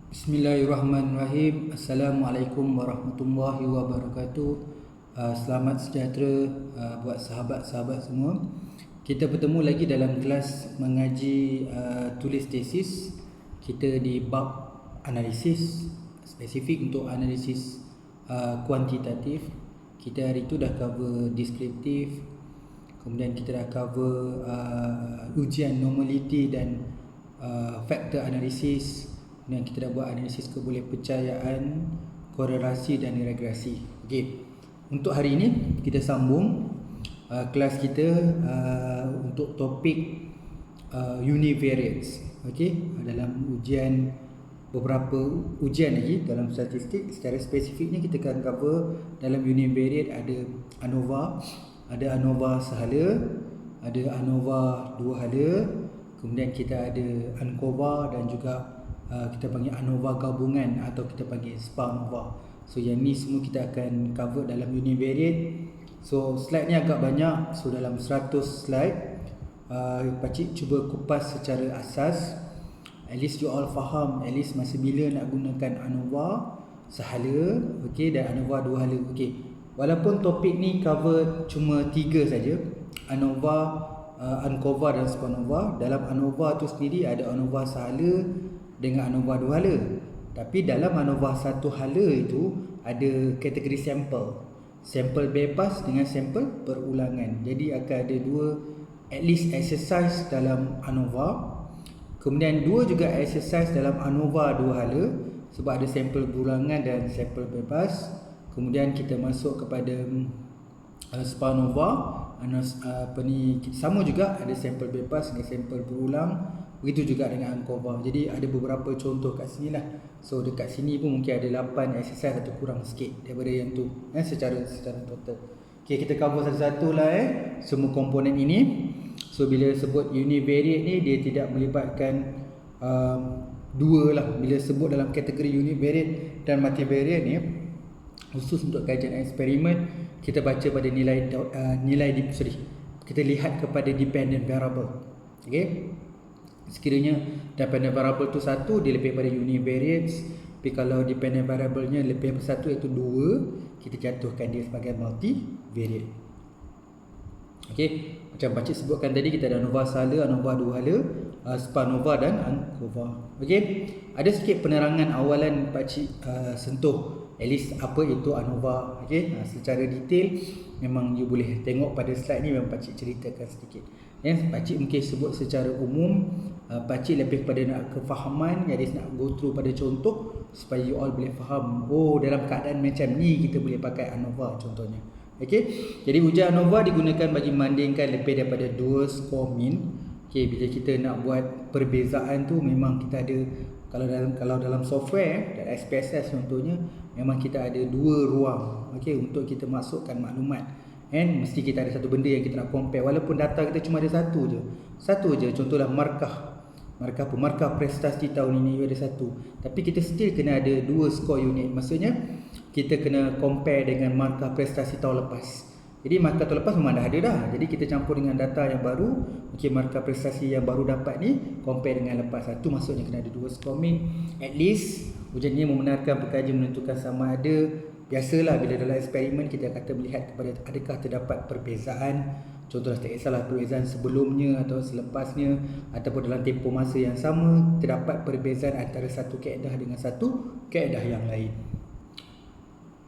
Bismillahirrahmanirrahim. Assalamualaikum warahmatullahi wabarakatuh. Selamat sejahtera buat sahabat-sahabat semua. Kita bertemu lagi dalam kelas mengaji tulis tesis. Kita di bab analisis, spesifik untuk analisis kuantitatif. Kita hari itu dah cover deskriptif, kemudian kita dah cover ujian normality dan faktor analisis. Dan kita dah buat analisis kebolehpercayaan, korelasi dan regresi. Okey. Untuk hari ini kita sambung kelas kita untuk topik univariates. Okey, dalam ujian beberapa ujian lagi dalam statistik, secara spesifiknya kita akan cover dalam univariate ada ANOVA sehala, ada ANOVA dua hala, kemudian kita ada ANCOVA dan juga kita panggil ANOVA gabungan atau kita panggil SPA-ANOVA. So yang ni semua kita akan cover dalam univariate. So slide ni agak banyak. So dalam 100 slide Pakcik cuba kupas secara asas. At least you all faham at least masa bila nak gunakan ANOVA sehala, okay, dan ANOVA dua hala. Okay. Walaupun topik ni cover cuma 3 saja, ANOVA, ANCOVA dan SPA-ANOVA. Dalam ANOVA tu sendiri ada ANOVA sehala dengan ANOVA dua hala. Tapi dalam ANOVA satu hala itu ada kategori sampel. Sampel bebas dengan sampel perulangan. Jadi akan ada dua at least exercise dalam ANOVA. Kemudian dua juga exercise dalam ANOVA dua hala sebab ada sampel berulangan dan sampel bebas. Kemudian kita masuk kepada SPA-ANOVA. Sama juga ada sampel bebas dengan sampel berulang. Begitu juga dengan ANCOVA. Jadi ada beberapa contoh kat sini lah. So dekat sini pun mungkin ada 8 exercise atau kurang sikit daripada yang tu secara total. Okay, kita cover satu-satu lah semua komponen ini. So bila sebut univariate ni dia tidak melibatkan dua lah. Bila sebut dalam kategori univariate dan multivariate ni, khusus untuk kajian eksperimen, kita baca pada kita lihat kepada dependent variable. Okay, sekiranya dependent variable tu satu, dia lebih pada univariates. Tapi kalau dependent variable-nya lebih dari satu iaitu 2, kita jatuhkan dia sebagai multivariate. Okey, macam pakcik sebutkan tadi, kita ada ANOVA sehala, ANOVA dua hala, SPA-ANOVA dan ANCOVA. Okey, ada sikit penerangan awalan pakcik sentuh at least apa itu ANOVA. Okey, secara detail memang you boleh tengok pada slide ni, memang pakcik ceritakan sedikit. Pakcik mungkin sebut secara umum. Pakcik lebih kepada nak kefahaman, jadi nak go through pada contoh supaya you all boleh faham. Oh, dalam keadaan macam ni kita boleh pakai ANOVA contohnya. Okey, jadi ujian ANOVA digunakan bagi membandingkan lebih daripada 2 skor min. Okey, bila kita nak buat perbezaan tu memang kita ada, kalau dalam software dan SPSS contohnya, memang kita ada 2 ruang, okey, untuk kita masukkan maklumat. Mesti kita ada satu benda yang kita nak compare. Walaupun data kita cuma ada satu je. Contohlah markah prestasi tahun ini ada satu, tapi kita still kena ada 2 skor unit. Maksudnya kita kena compare dengan markah prestasi tahun lepas. Jadi markah tahun lepas memang dah ada dah. Jadi kita campur dengan data yang baru. Okey, markah prestasi yang baru dapat ni compare dengan lepas. Satu maksudnya kena ada 2 skor min. At least ujian ini membenarkan pekaji menentukan sama ada. Biasalah bila dalam eksperimen kita kata melihat kepada adakah terdapat perbezaan. Contohlah tak kisahlah perbezaan sebelumnya atau selepasnya, ataupun dalam tempoh masa yang sama terdapat perbezaan antara satu kaedah dengan satu kaedah yang lain.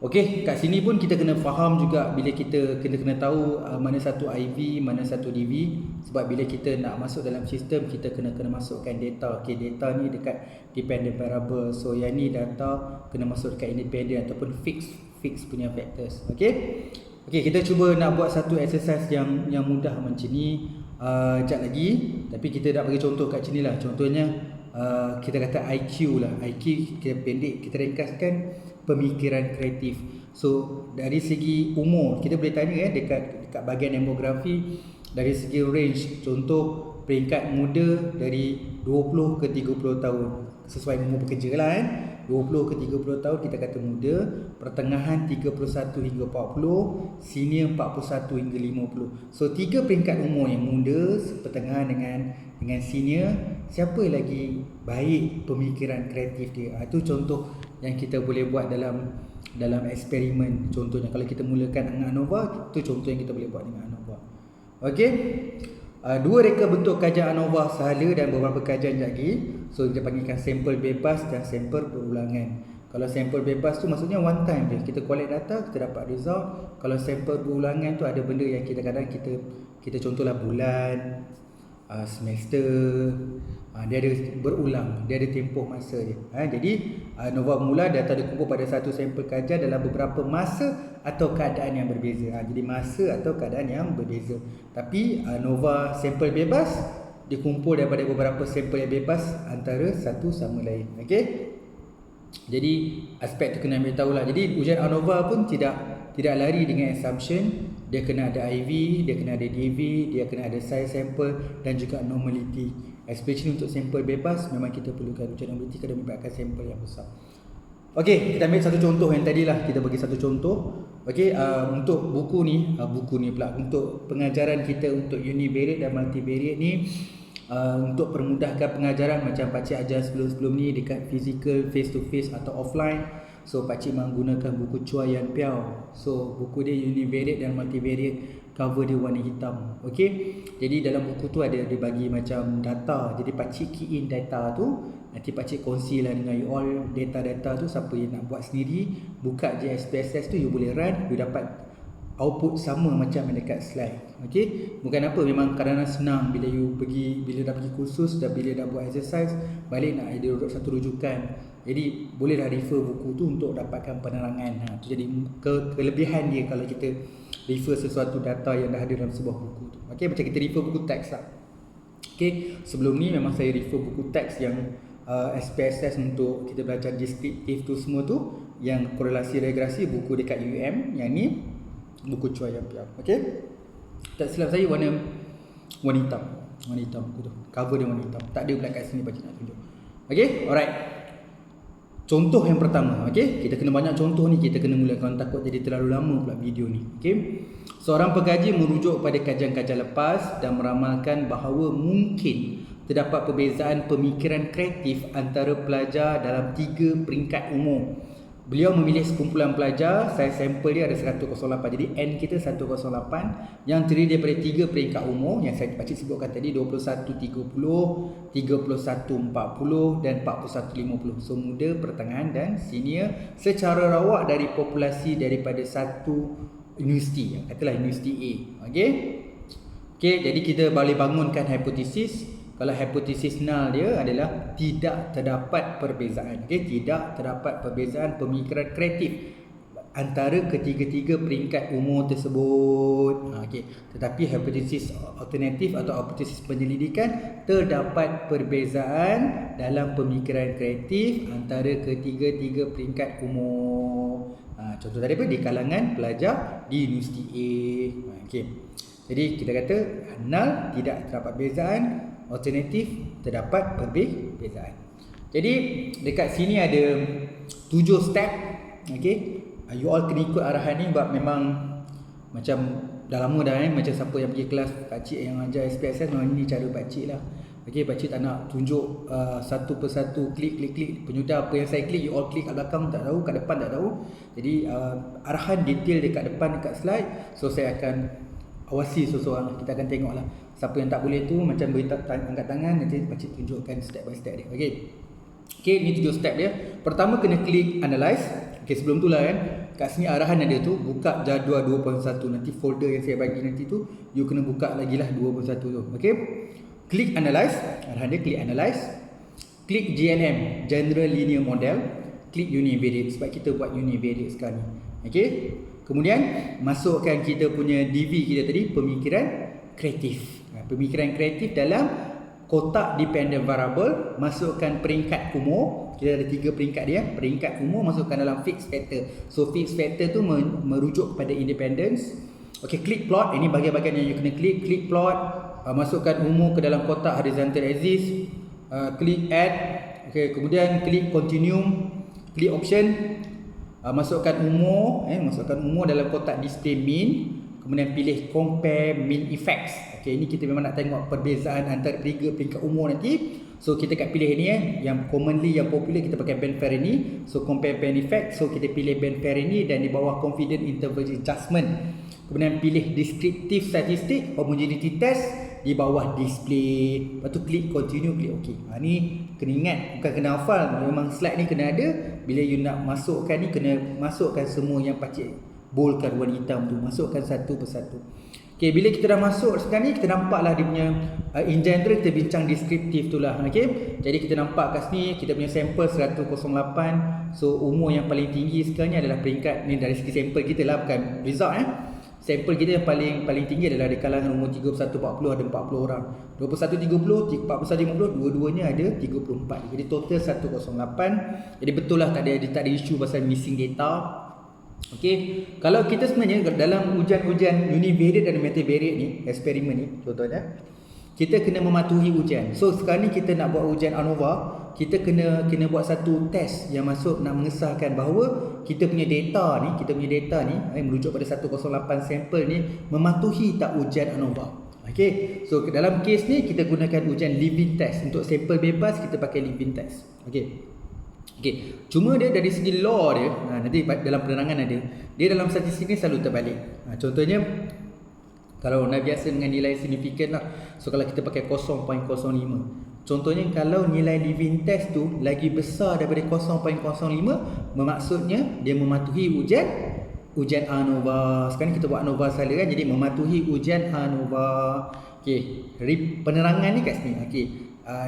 Okey, kat sini pun kita kena faham juga bila kita kena tahu mana satu IV, mana satu DV. Sebab bila kita nak masuk dalam sistem, kita kena masukkan data. Okey, data ni dekat dependent variable. So yang ni data kena masuk dekat independent ataupun fix punya factors. Okey. Okey, kita cuba nak buat satu exercise yang mudah macam ni. Sekejap lagi, tapi kita nak bagi contoh kat sini lah. Contohnya kita kata IQ lah. IQ kita pendek, kita ringkaskan pemikiran kreatif. So dari segi umur kita boleh tanya dekat bahagian demografi, dari segi range, contoh peringkat muda dari 20 ke 30 tahun sesuai umur bekerja lah 20 ke 30 tahun kita kata muda, pertengahan 31 hingga 40, senior 41 hingga 50. So 3 peringkat umur yang muda, pertengahan dengan senior. Siapa lagi baik pemikiran kreatif dia. Itu contoh yang kita boleh buat dalam eksperimen. Contohnya kalau kita mulakan dengan ANOVA, itu contoh yang kita boleh buat dengan ANOVA. Okey. Dua reka bentuk kajian ANOVA sahala dan beberapa kajian lagi. So kita panggilkan sampel bebas dan sampel berulangan. Kalau sampel bebas tu maksudnya one time je. Kita collect data, kita dapat result. Kalau sampel berulangan tu ada benda yang kita kadang kita contohlah bulan, semester, dia ada berulang, dia ada tempoh masa dia. Jadi ANOVA mula data dikumpul pada satu sampel kajian dalam beberapa masa atau keadaan yang berbeza. Jadi masa atau keadaan yang berbeza. Tapi ANOVA sampel bebas dikumpul daripada beberapa sampel yang bebas antara satu sama lain. Okey. Jadi aspek tu kena ambil tahulah. Jadi ujian ANOVA pun tidak lari dengan assumption. Dia kena ada IV, dia kena ada DV, dia kena ada size sample dan juga normality. Especially untuk sampel bebas memang kita perlukan ujian normality kerana melibatkan sampel yang besar. Okey, kita ambil satu contoh yang tadilah kita bagi satu contoh. Okey, untuk buku ni pula untuk pengajaran kita untuk univariate dan multivariate ni, untuk permudahkan pengajaran macam pakcik ajar sebelum ni dekat physical face to face atau offline. So pakcik menggunakan buku Chua Yan Piao. So buku dia univariate dan multivariate, cover dia warna hitam. Okey. Jadi dalam buku tu ada dia bagi macam data. Jadi pakcik key in data tu, nanti pakcik kongsilah dengan you all data-data tu. Siapa yang nak buat sendiri, buka je SPSS tu, you boleh run, you dapat output sama macam yang dekat slide. Okey, bukan apa, memang kadang-kadang senang bila dah pergi kursus, bila dah buat exercise, balik nak ada satu rujukan. Jadi bolehlah refer buku tu untuk dapatkan penerangan. Tu jadi kelebihan dia kalau kita refer sesuatu data yang dah ada dalam sebuah buku tu. Okey, macam kita refer buku teks lah. Okey, sebelum ni memang saya refer buku teks yang SPSS untuk kita belajar deskriptif tu semua tu, yang korelasi regresi buku dekat UM, yang ni buku Chua Yan Piao. Okey. Tak silap saya warna hitam. Warna hitam buku tu. Cover dia warna hitam. Tak ada pula kat sini pakcik nak tunjuk. Okey, alright. Contoh yang pertama, okey. Kita kena banyak contoh ni, kita kena mulakan, takut jadi terlalu lama pula video ni. Okey. Seorang pengkaji merujuk pada kajian-kajian lepas dan meramalkan bahawa mungkin terdapat perbezaan pemikiran kreatif antara pelajar dalam 3 peringkat umur. Beliau memilih sekumpulan pelajar, size sampel dia ada 108. Jadi N kita 108 yang terdiri daripada 3 peringkat umur yang saya pakcik sebutkan tadi, 21-30, 31-40 dan 41-50. So muda, pertengahan dan senior secara rawak dari populasi daripada satu universiti, katalah universiti A. Okey. Okey, jadi kita boleh bangunkan hipotesis. Kalau hipotesis null dia adalah tidak terdapat perbezaan. Okey, tidak terdapat perbezaan pemikiran kreatif antara ketiga-tiga peringkat umur tersebut. Okey, tetapi hipotesis alternatif atau hipotesis penyelidikan, terdapat perbezaan dalam pemikiran kreatif antara ketiga-tiga peringkat umur. Contoh tadi apa? Di kalangan pelajar di universiti A. Okey. Jadi kita kata null tidak terdapat perbezaan, alternatif terdapat perbezaan. Jadi dekat sini ada 7 step. Okey, you all kena ikut arahan ni sebab memang macam dah lama dah macam siapa yang pergi kelas pakcik yang ajar SPSS, memang ini cara pakcik lah. Okey, pakcik tak nak tunjuk satu persatu klik penyudah apa yang saya klik, you all klik kat belakang tak tahu, kat depan tak tahu. Jadi arahan detail dekat depan dekat slide. So saya akan awasi seseorang, kita akan tengoklah siapa yang tak boleh tu, macam beritahu angkat tangan, nanti pakcik tunjukkan step by step dia. Okey. Okey, ni 7 step dia. Pertama kena klik analyze. Okey, sebelum tu lah kan, kat sini arahan ada tu, buka jadual 2.1. Nanti folder yang saya bagi nanti tu, you kena buka lagi lah 2.1 tu. Okey. Klik analyze, arahan dia klik analyze. Klik GLM, General Linear Model. Klik univariate sebab kita buat univariate sekarang ni. Okey. Kemudian masukkan kita punya DV kita tadi, pemikiran kreatif. Pemikiran kreatif dalam kotak dependent variable, masukkan peringkat umur. Kita ada 3 peringkat dia. Peringkat umur masukkan dalam fixed factor. So fixed factor tu merujuk kepada independence. Okey, klik plot. Ini bahagian-bahagian yang you kena klik. Klik plot, masukkan umur ke dalam kotak horizontal axis. Klik add. Okey, kemudian klik continuum. Klik option. Masukkan umur, masukkan umur dalam kotak display mean. Kemudian pilih compare mean effects. Okey, ini kita memang nak tengok perbezaan antara 3 peringkat umur nanti. So kita kat pilih ni yang commonly, yang popular kita pakai Ben Ferengi. So compare Ben effect, so kita pilih Ben Ferengi dan di bawah confidence interval adjustment. Kemudian pilih descriptive statistic, homogeneity test di bawah display. Lepas tu klik continue, klik OK. Ni kena ingat, bukan kena hafal. Memang slide ni kena ada. Bila you nak masukkan ni, kena masukkan semua yang pakcik boldkan warna hitam tu. Masukkan satu persatu. Okay, bila kita dah masuk sekarang ni, kita nampaklah dia punya in general kita bincang deskriptif tu lah. Okay, jadi kita nampak kat sini kita punya sampel 108. So umur yang paling tinggi sekarang ni adalah peringkat ni dari segi sampel kita lah, bukan result Sampel kita yang paling tinggi adalah di kalangan umur 31-40 ada 40 orang. 21-30, 41-50 dua-duanya ada 34. Jadi total 108. Jadi betul lah tak ada isu pasal missing data. Okey, kalau kita sebenarnya dalam ujian-ujian univariate dan multivariate ni, eksperimen ni contohnya, kita kena mematuhi ujian. So sekarang ni kita nak buat ujian ANOVA, kita kena buat satu test yang masuk nak mengesahkan bahawa kita punya data ni merujuk pada 108 sampel ni mematuhi tak ujian ANOVA. Okey, so dalam kes ni kita gunakan ujian living test. Untuk sampel bebas kita pakai living test. Okey. Okey, cuma dia dari segi law dia, nanti dalam penerangan ada. Dia dalam statistik ni selalu terbalik. Contohnya kalau nak biasa dengan nilai signifikan lah. So kalau kita pakai 0.05. Contohnya kalau nilai living test tu lagi besar daripada 0.05, bermaksudnya dia mematuhi ujian ANOVA. Sekarang kita buat ANOVA salah kan, jadi mematuhi ujian ANOVA. Okey, penerangan ni kat sini. Okey.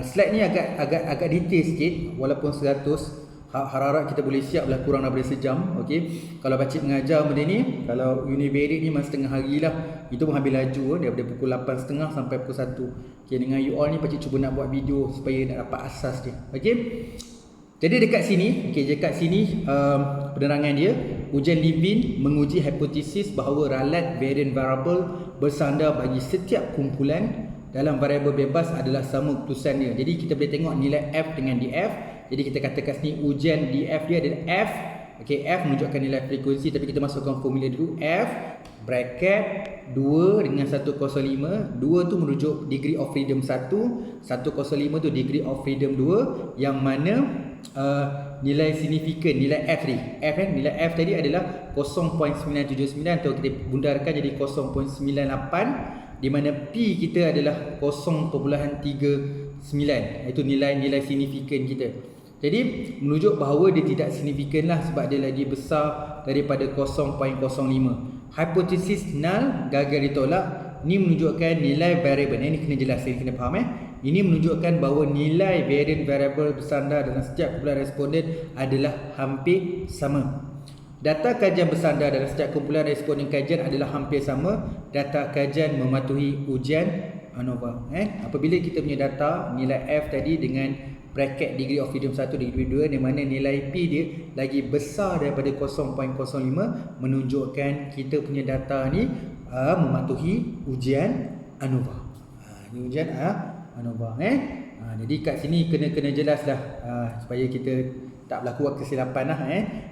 Slide ni agak detail sikit walaupun 100. Harap-harap kita boleh siap lah kurang daripada sejam. Okey. Kalau pakcik mengajar benda ni, kalau univariate ni masa tengah hari lah, itu pun ambil laju daripada pukul 8.30 sampai pukul 1. Okey, dengan you all ni pakcik cuba nak buat video supaya nak dapat asas dia. Okey. Jadi dekat sini penerangan dia, ujian Levin menguji hipotesis bahawa ralat variant variable bersandar bagi setiap kumpulan dalam variabel bebas adalah sama keputusan dia. Jadi kita boleh tengok nilai F dengan DF. Jadi kita katakan sini ujian DF dia adalah F. Okey, F menunjukkan nilai frekuensi, tapi kita masukkan formula dulu. F bracket 2 dengan 105. 2 tu merujuk degree of freedom 1, 105 tu degree of freedom 2, yang mana nilai signifikan, nilai F ni. Nilai F tadi adalah 0.979 atau kita bundarkan jadi 0.98. Di mana P kita adalah 0.39. Itu nilai signifikan kita. Jadi menunjuk bahawa dia tidak signifikan lah sebab dia lagi besar daripada 0.05. Hipotesis null, gagal ditolak. Ini menunjukkan nilai variable. Ini kena jelas, ini kena faham Ini menunjukkan bahawa nilai variant variable bersandar dalam setiap kumpulan responden adalah hampir sama. Data kajian bersandar dalam setiap kumpulan responden kajian adalah hampir sama. Data kajian mematuhi ujian ANOVA. Apabila kita punya data nilai F tadi dengan bracket degree of freedom 1, degree 2, di mana nilai P dia lagi besar daripada 0.05, menunjukkan kita punya data ni mematuhi ujian ANOVA. Ini ujian ANOVA. Jadi kat sini kena jelas lah supaya kita tak berlaku kesilapan lah.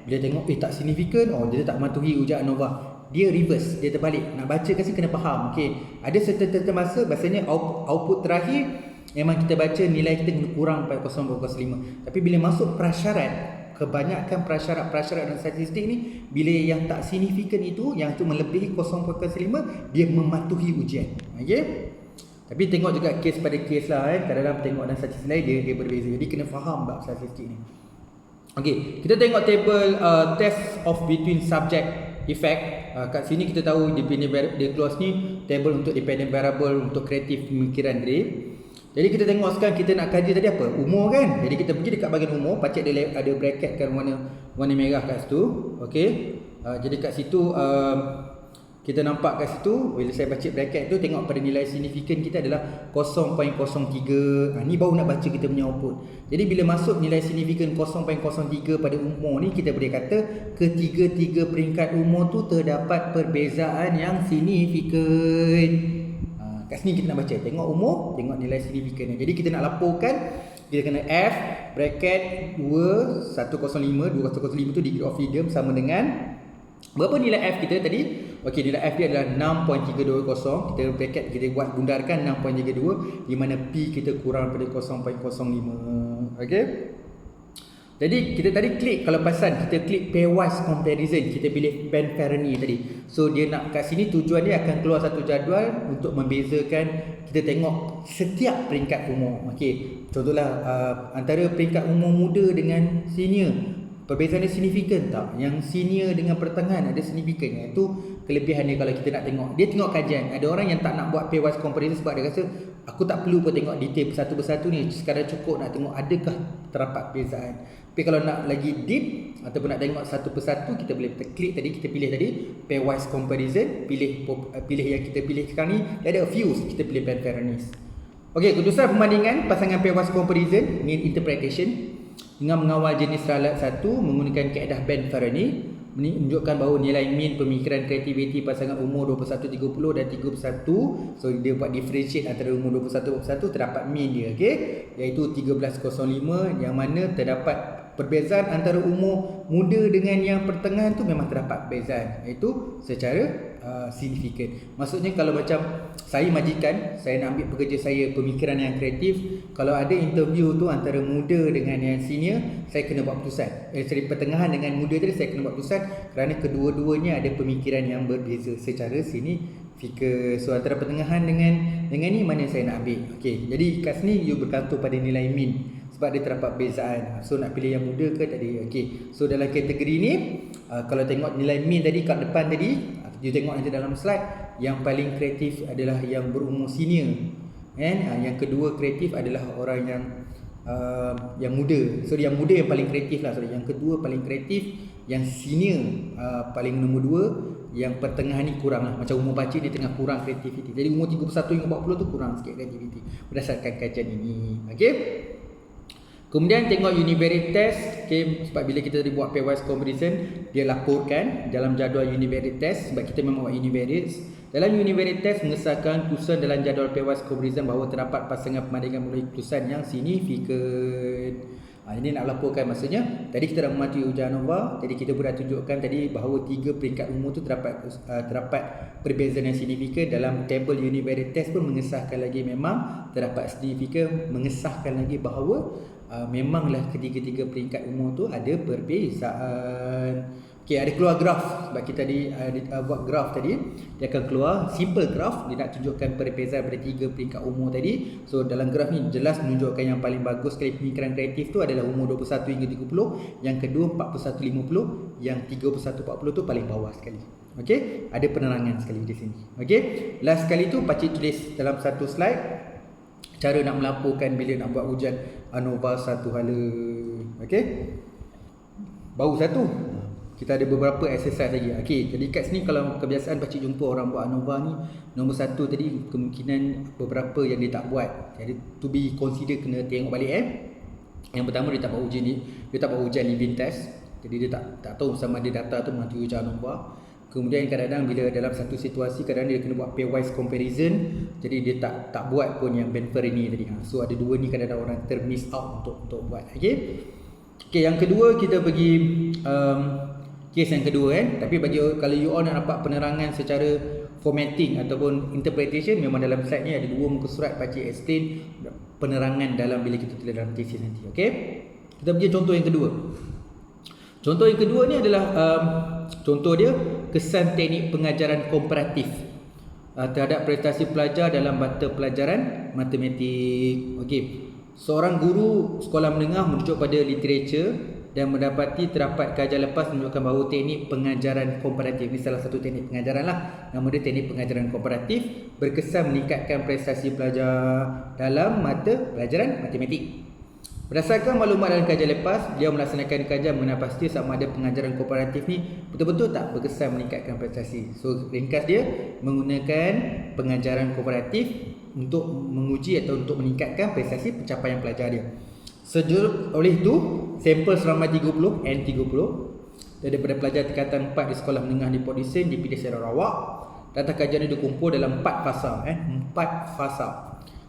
Bila tengok tak signifikan, dia tak mematuhi ujian ANOVA. Dia reverse, dia terbalik. Nak baca kat sini kena faham. Okey, ada certain masa biasanya output terakhir memang kita baca nilai kita kena kurang pada 0.05. Tapi bila masuk prasyarat, kebanyakan prasyarat dan statistik ni, bila yang tak signifikan itu, yang tu melebihi 0.05, dia mematuhi ujian. Okey. Tapi tengok juga kes pada kes lah. Kadang-kadang tengok dan statistik lain dia berbeza. Jadi kena faham bab statistik ni. Okey, kita tengok table test of between subject effect. Kat sini kita tahu dependent dia clause ni table untuk dependent variable untuk kreatif pemikiran dia. Jadi kita tengok sekarang kita nak kaji tadi apa? Umur kan? Jadi kita pergi dekat bahagian umur, pakcik ada bracket kan warna merah kat situ. Okey. Jadi kat situ kita nampak kat situ, bila saya baca bracket tu, tengok pada nilai signifikan kita adalah 0.03. Ni baru nak baca kita punya output. Jadi bila masuk nilai signifikan 0.03 pada umur ni, kita boleh kata ketiga-tiga peringkat umur tu terdapat perbezaan yang signifikan. Kat sini kita nak baca, tengok umur, tengok nilai signifikan. Jadi kita nak laporkan, kita kena F bracket 2, 105 tu degree of freedom sama dengan berapa nilai F kita tadi? Okey, nilai F dia adalah 6.320. Kita bracket, kita buat bundarkan 6.32 di mana P kita kurang daripada 0.05. Okey. Jadi kita tadi klik, kalau perasan kita klik pairwise comparison, kita pilih Ben Fernie tadi. So dia nak kat sini tujuan dia akan keluar satu jadual untuk membezakan, kita tengok setiap peringkat umur. Okey, contohlah antara peringkat umur muda dengan senior, perbezaan dia signifikan tak? Yang senior dengan pertengahan ada signifikan. Itu kelebihan dia kalau kita nak tengok. Dia tengok kajian. Ada orang yang tak nak buat pairwise comparison sebab dia rasa aku tak perlu pun tengok detail persatu-persatu ni, sekadar cukup nak tengok adakah terdapat perbezaan. Tapi kalau nak lagi deep ataupun nak tengok satu persatu, kita boleh klik tadi, kita pilih tadi pairwise comparison, pilih yang kita pilih sekarang ni. Dia ada a few, kita pilih Ben Fernie. Okey, keputusan perbandingan pasangan pairwise comparison mean interpretation dengan mengawal jenis ralat satu menggunakan kaedah Ben Fernie. Ini menunjukkan bahawa nilai mean pemikiran kreativiti pasangan umur 21-30 dan 31. So dia buat differentiate antara umur 21-21, terdapat mean dia, okey, iaitu 13.05, yang mana terdapat perbezaan antara umur muda dengan yang pertengahan tu memang terdapat perbezaan, iaitu secara signifikan. Maksudnya kalau macam saya majikan, saya nak ambil pekerja saya pemikiran yang kreatif, kalau ada interview tu antara muda dengan yang senior, saya kena buat keputusan. Dari pertengahan dengan muda tadi saya kena buat keputusan kerana kedua-duanya ada pemikiran yang berbeza secara signifikan. So antara pertengahan dengan ni mana saya nak ambil. Okey, jadi kat sini you bergantung pada nilai mean sebab dia terdapat perbezaan. So nak pilih yang muda ke tadi. Okey, so dalam kategori ni kalau tengok nilai mean tadi kat depan tadi, you tengok nanti dalam slide, yang paling kreatif adalah yang berumur senior, kan? Yang kedua kreatif adalah orang yang muda. So yang muda yang paling kreatif lah, yang kedua paling kreatif, yang senior paling nombor 2, yang pertengahan ni kurang lah. Macam umur pakcik dia tengah kurang kreativiti. Jadi umur 31 hingga 40 tu kurang sikit kreativiti berdasarkan kajian ini. Okey. Kemudian tengok univariate test. Okay, sebab bila kita buat pairwise comparison, dia laporkan dalam jadual univariate test, sebab kita memang buat univariate. Dalam univariate test mengesahkan keputusan dalam jadual pairwise comparison bahawa terdapat pasangan perbandingan melalui keputusan yang signifikan. Ini nak laporkan, maksudnya tadi kita dah mematuhi ujian ANOVA. Jadi kita pun dah tunjukkan tadi bahawa 3 peringkat umur tu terdapat perbezaan yang signifikan. Dalam table univariate test pun mengesahkan lagi memang terdapat signifikan, mengesahkan lagi bahawa memanglah ketiga-tiga peringkat umur tu ada perbezaan. Okey, ada keluar graf. Sebab kita buat graf tadi, dia akan keluar simple graf. Dia nak tunjukkan perbezaan pada 3 peringkat umur tadi. So dalam graf ni jelas menunjukkan yang paling bagus sekali pemikiran kreatif tu adalah umur 21 hingga 30. Yang kedua 41-50. Yang 31-40 tu paling bawah sekali. Okey, ada penerangan sekali di sini. Okey, last sekali tu pakcik tulis dalam satu slide cara nak melaporkan bila nak buat ujian ANOVA satu hala. Okey, baru satu. Kita ada beberapa exercise lagi. Okey, jadi kat sini kalau kebiasaan pakcik jumpa orang buat ANOVA ni, nombor 1 tadi kemungkinan beberapa yang dia tak buat. Jadi to be consider, kena tengok balik Yang pertama, dia tak buat ujian ni, dia tak buat ujian living test. Jadi dia tak tahu sama ada data tu mematuhi ujian ANOVA. Kemudian kadang-kadang bila dalam satu situasi, kadang-kadang dia kena buat pairwise comparison. Jadi dia tak buat pun yang Ben Fernie tadi. So ada 2 ni kadang-kadang orang termiss out untuk buat. Okey. Okey, yang kedua kita pergi case yang kedua Tapi bagi kalau you all nak dapat penerangan secara formatting ataupun interpretation, memang dalam slide ni ada 2 muka surat pakcik explain penerangan dalam bila kita tulis dalam thesis nanti. Okey. Kita pergi contoh yang kedua. Contoh yang kedua ni adalah contoh dia kesan teknik pengajaran komparatif terhadap prestasi pelajar dalam mata pelajaran matematik. Okey. Seorang guru sekolah menengah merujuk pada literature dan mendapati terdapat kajian lepas menunjukkan bahawa teknik pengajaran komparatif, ini salah satu teknik pengajaran lah, nama dia teknik pengajaran komparatif, berkesan meningkatkan prestasi pelajar dalam mata pelajaran matematik. Berdasarkan maklumat dalam kajian lepas, dia melaksanakan kajian mengenai pasti sama ada pengajaran komparatif ni betul-betul tak berkesan meningkatkan prestasi. So ringkas dia menggunakan pengajaran komparatif untuk menguji atau untuk meningkatkan prestasi pencapaian pelajar dia. Oleh itu, sampel selama 30 N30 daripada pelajar tingkatan 4 di sekolah menengah di Port Dickson dipilih secara rawak. Data kajian ini dikumpul dalam 4 fasa. 4 fasa.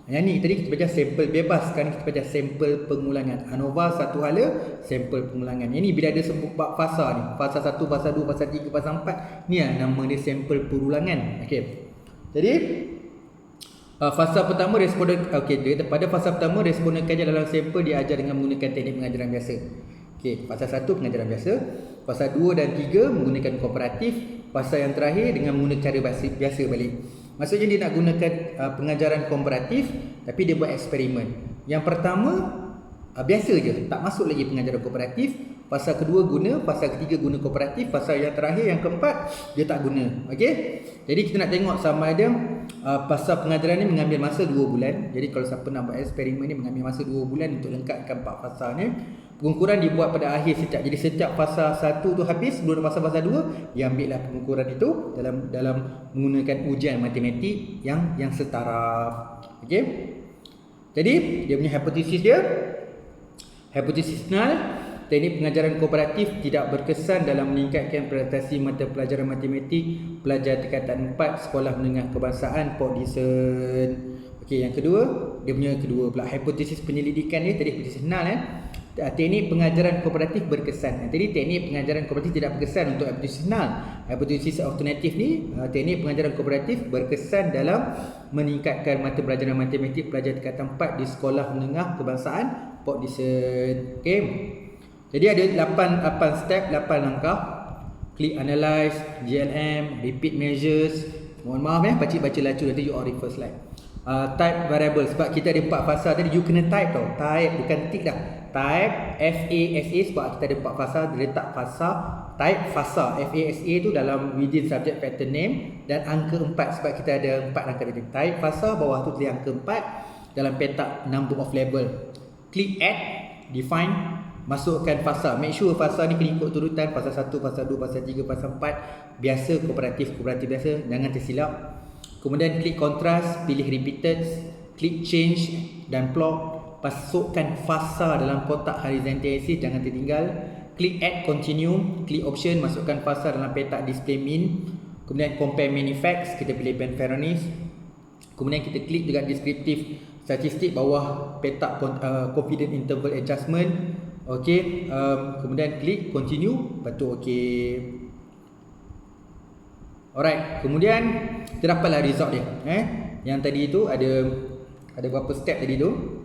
Yang ni tadi kita belajar sampel bebas, sekarang kita belajar sampel pengulangan. ANOVA satu hala, sampel pengulangan. Yang ni bila ada sebut bab fasa ni, fasa 1, fasa 2, fasa 3, fasa 4, ni lah nama dia sampel perulangan. Okey. Jadi fasa pertama responden, pada fasa pertama responden kajian dalam sampel diajar dengan menggunakan teknik pengajaran biasa. Okey, fasa 1 pengajaran biasa, fasa 2 dan 3 menggunakan kooperatif, fasa yang terakhir dengan menggunakan cara biasa balik. Maksudnya dia nak gunakan pengajaran komparatif, tapi dia buat eksperimen. Yang pertama biasa je, tak masuk lagi pengajaran kooperatif. Fasa kedua guna, fasa ketiga guna kooperatif, fasa yang terakhir yang keempat dia tak guna. Okey. Jadi kita nak tengok sama ada fasa pengajaran ni mengambil masa 2 bulan. Jadi kalau siapa nak buat eksperimen ni mengambil masa 2 bulan untuk lengkapkan 4 fasa ni. Pengukuran dibuat pada akhir setiap. Jadi setiap fasa 1 tu habis, sebelum fasa 2, dia ambillah pengukuran itu dalam menggunakan ujian matematik yang setara. Okey. Jadi dia punya hipotesis dia, hipotesis null, teknik pengajaran kooperatif tidak berkesan dalam meningkatkan prestasi mata pelajaran matematik pelajar tingkatan 4 sekolah menengah kebangsaan Port Dickson. Okey, yang kedua, dia punya kedua pula hipotesis penyelidikan dia tadi hipotesis null teknik pengajaran kooperatif berkesan. Tadi teknik pengajaran kooperatif tidak berkesan untuk hipotesis null. Hipotesis alternatif ni teknik pengajaran kooperatif berkesan dalam meningkatkan mata pelajaran matematik pelajar tingkatan 4 di sekolah menengah kebangsaan Port Dickson. Okey. Jadi ada 8 step, 8 langkah. Click analyze, GLM, repeat measures. Mohon maaf baca lacu nanti you all refer slide. Type variable, sebab kita ada 4 fasa tadi, you kena type tau. Type bukan tick dah. Type FASA, sebab kita ada 4 fasa, dia letak fasa, type fasa. FASA tu dalam within subject pattern name dan angka 4 sebab kita ada 4 angka tadi. Type fasa, bawah tu tulis angka 4 dalam petak number of level. Click add, define, masukkan fasa. Make sure fasa ni kena ikut turutan fasa 1, fasa 2, fasa 3, fasa 4. Biasa kooperatif biasa, jangan tersilap. Kemudian klik contrast, pilih repeated, klik change dan plot. Masukkan fasa dalam kotak horizontal axis, jangan tertinggal. Klik add continue, klik option, masukkan fasa dalam petak display mean. Kemudian compare many facts, kita pilih Ben Feronis. Kemudian kita klik juga descriptive statistik bawah petak confidence interval adjustment. Okey, kemudian klik continue, lepas tu okey. Alright, kemudian kita dapatlah result dia. Yang tadi tu ada berapa step tadi tu?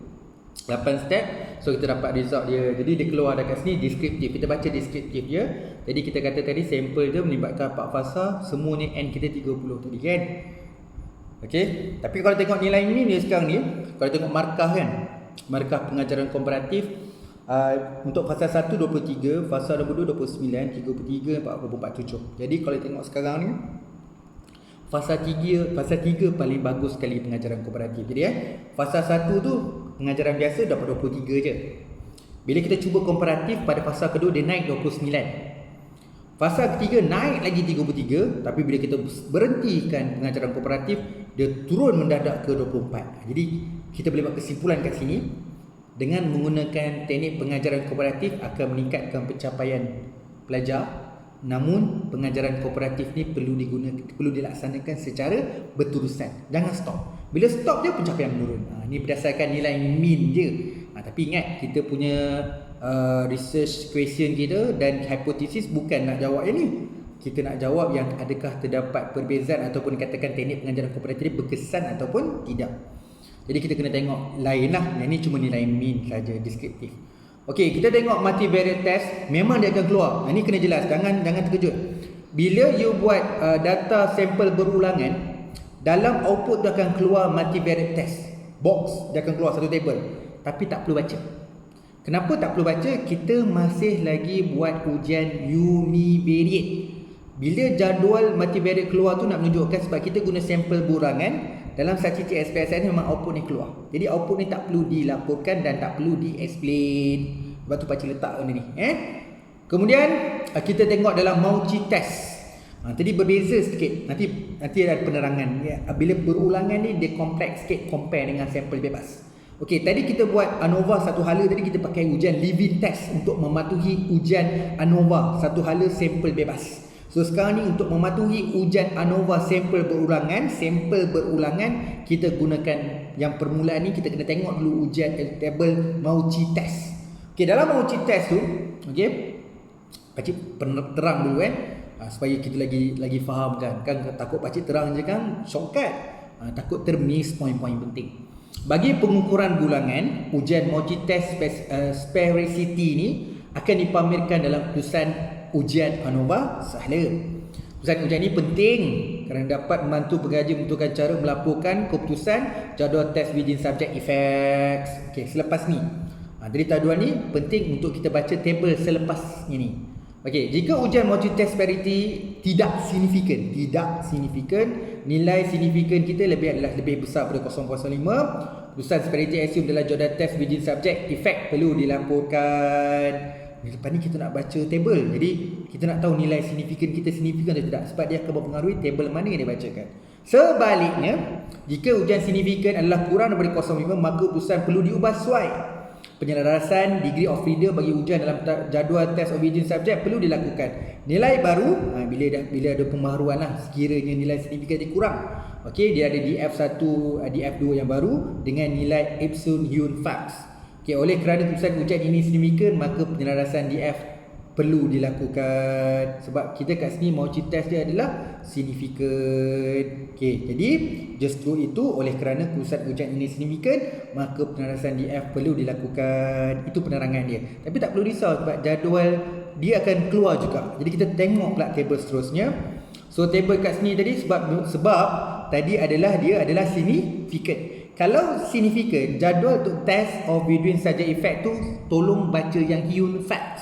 8 step. So kita dapat result dia. Jadi dia keluar dekat sini descriptive. Kita baca descriptive dia. Jadi kita kata tadi sampel dia melibatkan 4 fasa, semua ni N kita 30 tadi kan. Okey, tapi kalau tengok nilai ni dia sekarang ni, kalau tengok markah kan, markah pengajaran komparatif untuk fasa 1 23, fasa 2 29, 33, 47. Jadi kalau tengok sekarang ni fasa 3 paling bagus sekali pengajaran kooperatif. Jadi fasa 1 tu pengajaran biasa dapat 23 je. Bila kita cuba komparatif pada fasa kedua dia naik 29. Fasa ketiga naik lagi 33, tapi bila kita berhentikan pengajaran kooperatif dia turun mendadak ke 24. Jadi kita boleh buat kesimpulan kat sini, dengan menggunakan teknik pengajaran kooperatif akan meningkatkan pencapaian pelajar. Namun pengajaran kooperatif ni perlu dilaksanakan secara berterusan. Jangan stop. Bila stop je pencapaian menurun. Ni berdasarkan nilai mean je. Tapi ingat kita punya research question kita dan hipotesis bukan nak jawab yang ni. Kita nak jawab yang adakah terdapat perbezaan ataupun katakan teknik pengajaran kooperatif berkesan ataupun tidak. Jadi kita kena tengok lain lah. Yang ni cuma nilai mean saja, deskriptif. Okey, kita tengok multivariate test, memang dia akan keluar. Ini kena jelas, jangan terkejut. Bila you buat data sampel berulangan, dalam output dia akan keluar multivariate test box, dia akan keluar satu table. Tapi tak perlu baca. Kenapa tak perlu baca? Kita masih lagi buat ujian univariate. Bila jadual multivariate keluar tu nak menunjukkan sebab kita guna sampel berulangan, dalam statistik SPSS ni memang output ni keluar. Jadi output ni tak perlu dilaporkan dan tak perlu di-explain. Sebab tu pakcik letak benda ni. Kemudian kita tengok dalam multi-test. Tadi berbeza sikit. Nanti ada penerangan. Bila berulangan ni dia kompleks sikit compare dengan sampel bebas. Okey, tadi kita buat ANOVA satu hala, tadi kita pakai ujian living test untuk mematuhi ujian ANOVA satu hala sampel bebas. So sekarang ni untuk mematuhi ujian ANOVA sampel berulangan, kita gunakan yang permulaan ni, kita kena tengok dulu ujian table Mauchi test. Okey, dalam Mauchi test tu, okey, pakcik terang dulu supaya kita lagi faham kan takut pakcik terang je kan shortcut, takut termiss poin-poin penting. Bagi pengukuran bilangan, ujian Mauchi test sphericity ni akan dipamerkan dalam keputusan ujian ANOVA Sahla. Keputusan ujian ini penting kerana dapat membantu pengaji menentukan cara melaporkan keputusan jadual test within subject effects. Okey, selepas ni. Jadi taduan ni penting untuk kita baca table selepas ini. Okey, jika ujian Mauchi test sphericity tidak signifikan, nilai signifikan kita lebih besar daripada 0.05, keputusan sphericity assume dalam jadual test within subject effect perlu dilaporkan. Lepas ni kita nak baca table. Jadi kita nak tahu nilai signifikan kita signifikan atau tidak, sebab dia akan mempengaruhi table mana yang dibacakan. Sebaliknya, jika ujian signifikan adalah kurang daripada 0.5, maka keputusan perlu diubah sesuai. Penyelarasan degree of freedom bagi ujian dalam jadual test of within subject perlu dilakukan. Nilai baru bila ada pembaharuan lah, sekiranya nilai signifikan dia kurang. Okey, dia ada DF1, DF2 yang baru dengan nilai Epson Hyun Fax. Okay, oleh kerana keputusan ujian ini signifikan, maka penyelarasan DF perlu dilakukan. Sebab kita kat sini Mauchi test dia adalah signifikan. Okay, jadi justru itu oleh kerana keputusan ujian ini signifikan, maka penyelarasan DF perlu dilakukan. Itu penerangan dia. Tapi tak perlu risau sebab jadual dia akan keluar juga. Jadi kita tengok pula table seterusnya. So table kat sini tadi sebab tadi dia adalah signifikan. Kalau signifikan, jadual untuk test of within subject effect tu tolong baca yang Hyun Fax.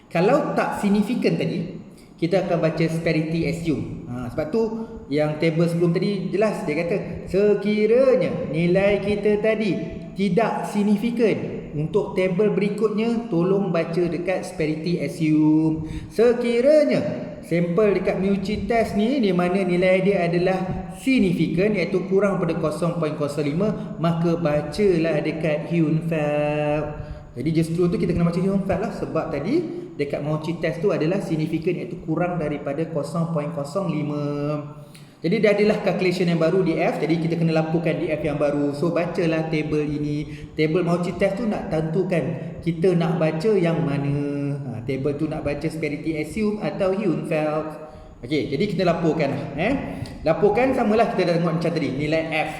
Kalau tak signifikan tadi, kita akan baca sphericity assume. Sebab tu yang table sebelum tadi jelas dia kata sekiranya nilai kita tadi tidak signifikan, untuk table berikutnya tolong baca dekat sphericity assume. Sekiranya sampel dekat Mauchi test ni di mana nilai dia adalah signifikan iaitu kurang pada 0.05, maka bacalah dekat Hyun Fax. Jadi justru tu kita kena baca Hyun Fax lah, sebab tadi dekat Mauchi test tu adalah signifikan iaitu kurang daripada 0.05. Jadi dah adalah calculation yang baru DF, jadi kita kena laporkan DF yang baru. So bacalah table ini. Table Mauchi test tu nak tentukan kita nak baca yang mana. Table tu nak baca sphericity assume atau Hyun Fax. Okey, jadi kita laporkan Laporkan samalah kita dah tengok macam tadi, nilai F.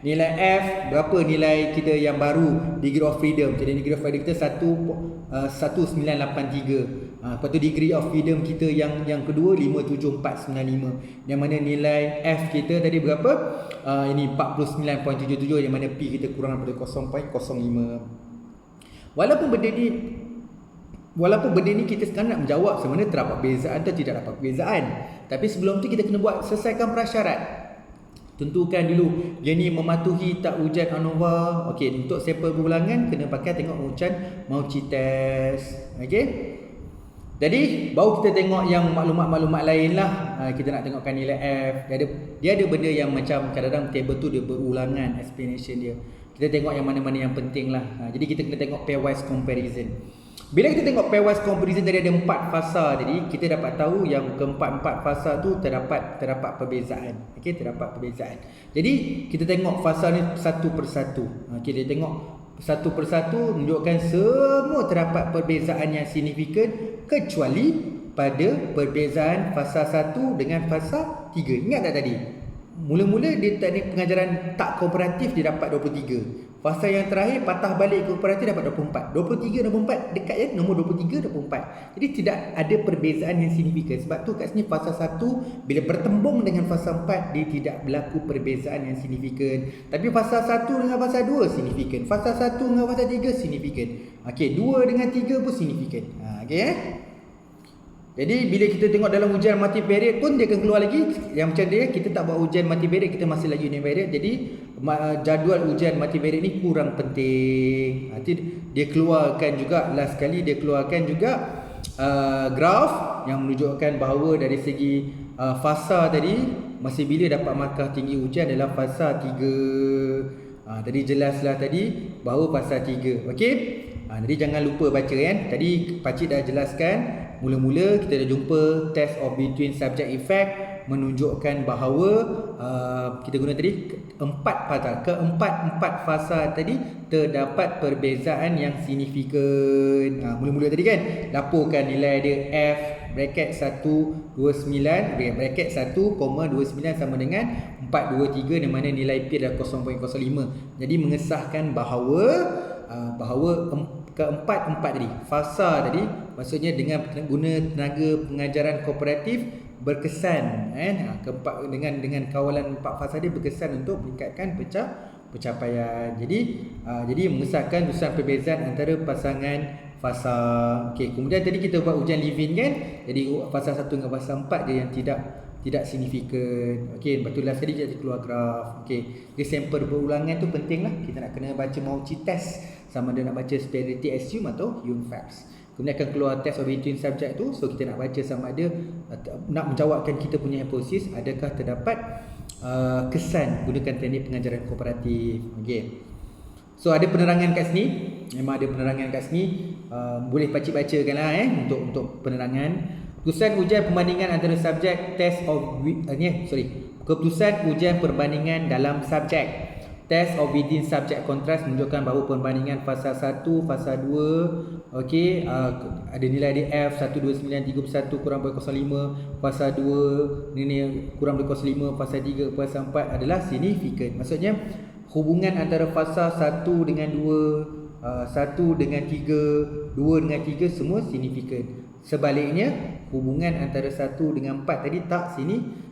Nilai F berapa nilai kita yang baru, degree of freedom. Jadi degree of freedom kita 1983. Lepas tu degree of freedom kita yang kedua 57495. Yang mana nilai F kita tadi berapa? Ini 49.77, yang mana P kita kurang daripada 0.05. Walaupun benda ni kita sekarang nak menjawab sebenarnya terdapat perbezaan atau tidak dapat perbezaan. Tapi sebelum tu kita kena selesaikan prasyarat. Tentukan dulu dia ni mematuhi tak ujian ANOVA. Okey, untuk sampel berulangan kena pakai tengok ujian Mauchi test. Okey. Jadi baru kita tengok yang maklumat-maklumat lain lah. Kita nak tengokkan nilai F. Dia ada benda yang macam kadang-kadang table tu dia berulangan explanation dia. Kita tengok yang mana-mana yang penting lah. Jadi kita kena tengok pairwise comparison. Bila kita tengok pairwise comparison tadi ada 4 fasa, jadi kita dapat tahu yang keempat-empat fasa tu terdapat perbezaan. Okey, terdapat perbezaan. Jadi kita tengok fasa ni satu persatu. Okey, dia tengok satu persatu menunjukkan semua terdapat perbezaan yang signifikan kecuali pada perbezaan fasa 1 dengan fasa 3. Ingat tak tadi? Mula-mula dia teknik pengajaran tak kooperatif dia dapat 23. Fasa yang terakhir patah balik kooperatif dapat 24. 23 dan 24 dekat ya, nombor 23 dan 24. Jadi tidak ada perbezaan yang signifikan. Sebab tu kat sini fasa 1 bila bertembung dengan fasa 4 dia tidak berlaku perbezaan yang signifikan. Tapi fasa 1 dengan fasa 2 signifikan. Fasa 1 dengan fasa 3 signifikan. Okey, 2 dengan 3 pun signifikan. Okey Jadi bila kita tengok dalam ujian multivariate pun dia akan keluar lagi yang macam dia, kita tak buat ujian multivariate, kita masih lagi univariate. Jadi jadual ujian multivariate ni kurang penting. Nanti dia keluarkan juga, last kali dia keluarkan juga graf yang menunjukkan bahawa dari segi fasa tadi masih bila dapat markah tinggi ujian adalah fasa 3. Tadi jelaslah tadi bahawa fasa 3. Okey. Jadi jangan lupa baca kan. Tadi pakcik dah jelaskan Mula-mula kita dah jumpa test of between subject effect menunjukkan bahawa kita guna tadi keempat fasa tadi terdapat perbezaan yang signifikan. Mula-mula tadi kan laporkan nilai dia F bracket 129 bracket 1,29 sama dengan 423 di mana nilai P adalah 0.05. Jadi mengesahkan bahawa keempat tadi fasa tadi maksudnya dengan guna tenaga pengajaran kooperatif berkesan dengan kawalan 4 fasa dia berkesan untuk meningkatkan pencapaian. Jadi mengesahkan urusan perbezaan antara pasangan fasa. Okey, kemudian tadi kita buat ujian Levin kan. Jadi fasa 1 dengan fasa 4 dia yang tidak signifikan. Okey, betul lah tadi kita keluar graf. Okey, dia sampel berulangan tu penting lah. Kita nak kena baca Mauchi test sama ada nak baca superiority assume atau Young-Facts. Kemudian akan keluar test of between subject tu. So kita nak baca sama ada nak menjawabkan kita punya hipotesis adakah terdapat kesan gunakan teknik pengajaran kooperatif. Okey. So ada penerangan kat sini. Memang ada penerangan kat sini. Boleh baca-bacakanlah untuk penerangan. Keputusan ujian perbandingan antara subjek test of keputusan ujian perbandingan dalam subjek test of within subject contrast menunjukkan bahawa perbandingan fasa 1, fasa 2 okey, ada nilai di F 12931 kurang dari 05, fasa 2 ni kurang dari 05, fasa 3, fasa 4 adalah signifikan. Maksudnya hubungan antara fasa 1 dengan 2, 1 dengan 3, 2 dengan 3 semua signifikan. Sebaliknya hubungan antara 1 dengan 4 tadi tak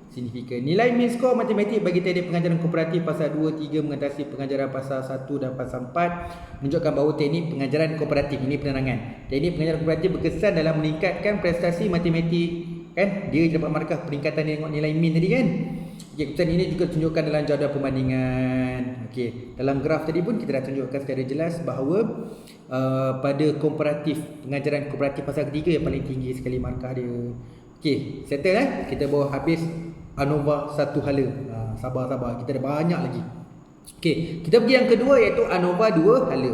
signifikan. Nilai mean score matematik bagi teknik pengajaran kooperatif fasa 2, 3 mengatasi pengajaran fasa 1 dan fasa 4 menunjukkan bahawa teknik pengajaran kooperatif ini penerangan. Teknik pengajaran kooperatif berkesan dalam meningkatkan prestasi matematik kan. Dia dapat markah peningkatan nilai mean tadi kan. Okey, keputusan ini juga tunjukkan dalam jadual perbandingan. Okey, dalam graf tadi pun kita dah tunjukkan secara jelas bahawa pada komparatif pengajaran kooperatif fasa ketiga yang paling tinggi sekali markah dia. Okey, settle kita baru habis ANOVA 1 hala. Sabar kita ada banyak lagi. Okey, kita pergi yang kedua iaitu ANOVA 2 hala.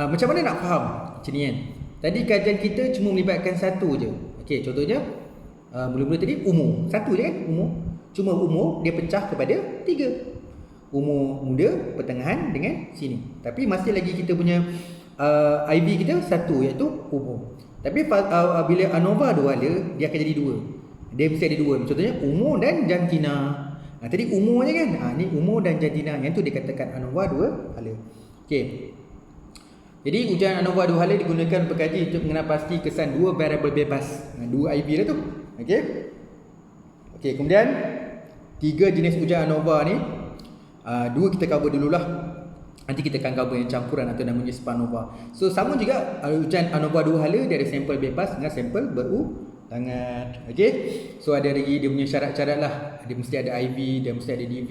Macam mana nak faham macam ni kan. Tadi kajian kita cuma melibatkan satu je. Okey, contohnya mula-mula tadi umur. Satu je kan umur. Cuma umur dia pecah kepada 3. Umur muda, pertengahan dengan sini. Tapi masih lagi kita punya IV kita satu iaitu umur. Tapi bila ANOVA 2 hala dia akan jadi 2. Dia mesti ada 2. Contohnya umur dan jantina. Tadi umur je kan. Ni umur dan jantina. Yang tu dikatakan ANOVA 2 hala. Okey. Jadi ujian ANOVA 2 hala digunakan pekaji untuk mengenal pasti kesan 2 variabel bebas. 2 IB dah tu. Okey. Okey, kemudian 3 jenis ujian ANOVA ni. 2 kita cover dululah. Nanti kita akan cover yang campuran atau namanya SPANOVA. So sama juga ujian ANOVA 2 hala dia ada sampel bebas dengan sampel berulangan. Okey. So ada lagi dia punya syarat-syarat lah. Dia mesti ada IV, dia mesti ada DV.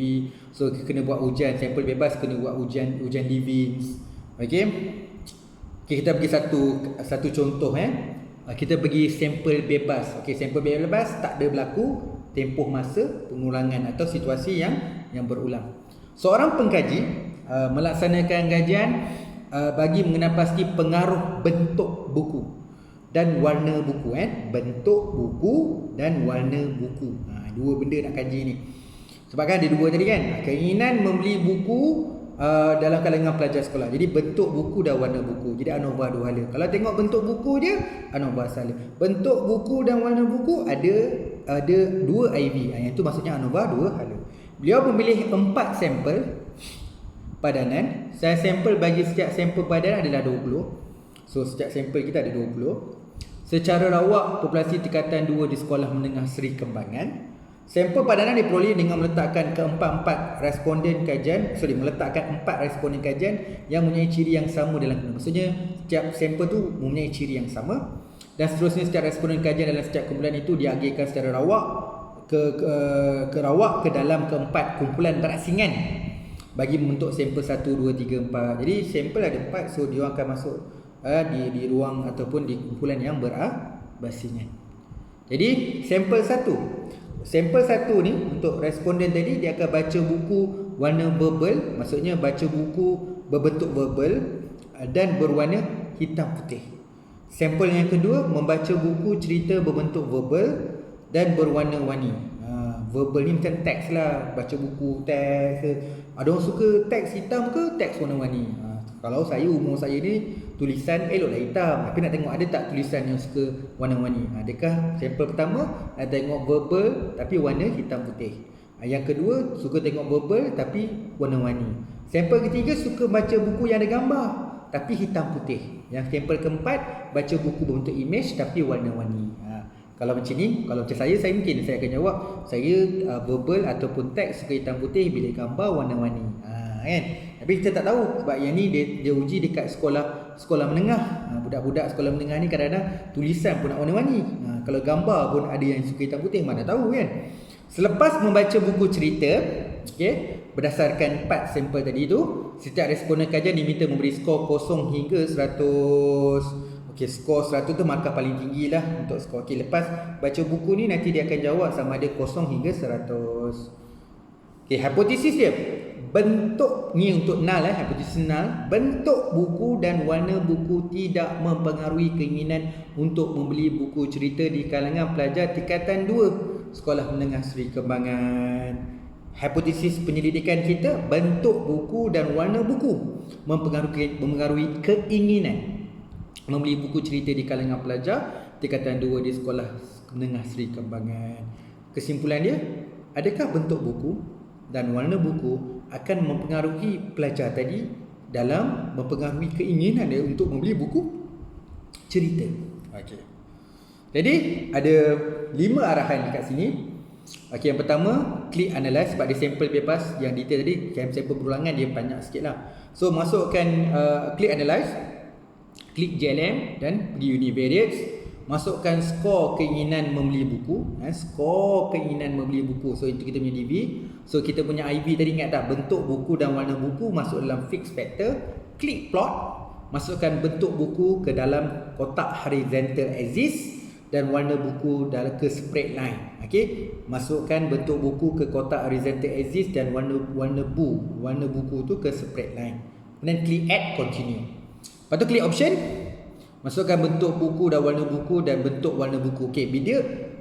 So kena buat ujian sampel bebas, kena buat ujian Levins. Okey. Okey, kita pergi satu contoh kita pergi sampel bebas. Okey, sampel bebas tak ada berlaku tempoh masa pengulangan atau situasi yang berulang. Seorang pengkaji melaksanakan kajian bagi mengenal pasti pengaruh bentuk buku dan warna buku bentuk buku dan warna buku. Dua benda nak kaji ni. Sebab kan ada dua tadi kan. Keinginan membeli buku dalam kalangan pelajar sekolah. Jadi bentuk buku dan warna buku. Jadi ANOVA 2 hala. Kalau tengok bentuk buku je ANOVA hala. Bentuk buku dan warna buku ada 2 IV. Yang tu maksudnya ANOVA 2 hala. Beliau memilih 4 sampel padanan. Saya sampel bagi setiap sampel padanan adalah 20. So setiap sampel kita ada 20. Secara rawak populasi tingkatan 2 di sekolah menengah Seri Kembangan. Sampel padanan diperoleh dengan meletakkan keempat-empat responden kajian, meletakkan 4 responden kajian yang mempunyai ciri yang sama dalam kumpulan. Maksudnya setiap sampel tu mempunyai ciri yang sama dan seterusnya setiap responden kajian dalam setiap kumpulan itu diagihkan secara rawak ke dalam keempat kumpulan berasingan bagi membentuk sampel 1, 2, 3, 4. Jadi sampel ada 4, so dia akan masuk di ruang ataupun di kumpulan yang berasingan. Jadi sampel 1 ni untuk responden tadi dia akan baca buku warna verbal, maksudnya baca buku berbentuk verbal dan berwarna hitam putih. Sampel yang kedua, membaca buku cerita berbentuk verbal dan berwarna-warni. Verbal ni macam teks lah, baca buku teks ke. Ada orang suka teks hitam ke teks warna-warni. Kalau saya, umur saya ni tulisan eloklah hitam, tapi nak tengok ada tak tulisan yang suka warna-warni. Adakah sampel pertama nak tengok verbal tapi warna hitam putih. Yang kedua suka tengok verbal tapi warna-warni. Sampel ketiga suka baca buku yang ada gambar tapi hitam putih. Yang sampel keempat baca buku berbentuk image tapi warna-warni. Kalau macam ni, kalau macam saya mungkin saya akan jawab saya verbal ataupun teks suka hitam putih, bila gambar warna-warni. Kan? Tapi kita tak tahu sebab yang ni dia uji dekat sekolah menengah. Budak-budak sekolah menengah ni kadang-kadang tulisan pun nak warna-warni. Kalau gambar pun ada yang suka hitam putih, mana tahu kan. Selepas membaca buku cerita, okey, berdasarkan 4 sampel tadi tu, setiap responden kajian diminta memberi skor 0 hingga 100. Okey, skor 100 tu markah paling tinggi lah untuk skor. Okey, lepas baca buku ni nanti dia akan jawab sama ada 0 hingga 100. Okey, hipotesis dia. Bentuk ni untuk null hipotesis null. Bentuk buku dan warna buku tidak mempengaruhi keinginan untuk membeli buku cerita di kalangan pelajar tingkatan 2 Sekolah Menengah Seri Kembangan. Hipotesis penyelidikan kita, bentuk buku dan warna buku mempengaruhi keinginan membeli buku cerita di kalangan pelajar tingkatan 2 di Sekolah Menengah Seri Kembangan. Kesimpulan dia, adakah bentuk buku dan warna buku akan mempengaruhi pelajar tadi dalam mempengaruhi keinginan dia untuk membeli buku cerita? Okey. Jadi ada 5 arahan dekat sini. Okey, yang pertama, klik analyze sebab dia sampel bebas. Yang detail tadi sampel berulangan dia banyak sikit lah. So masukkan klik analyze, klik JLM dan pergi univariates. Masukkan skor keinginan membeli buku. Skor keinginan membeli buku. So itu kita punya DV. So kita punya IV tadi ingat tak? Bentuk buku dan warna buku masuk dalam fixed factor. Klik plot. Masukkan bentuk buku ke dalam kotak horizontal axis dan warna buku dalam ke spread line. Okey, masukkan bentuk buku ke kotak horizontal axis dan warna buku tu ke spread line. Kemudian klik add continue. Lepas tu klik option, masukkan bentuk buku dan warna buku dan bentuk warna buku. Okey,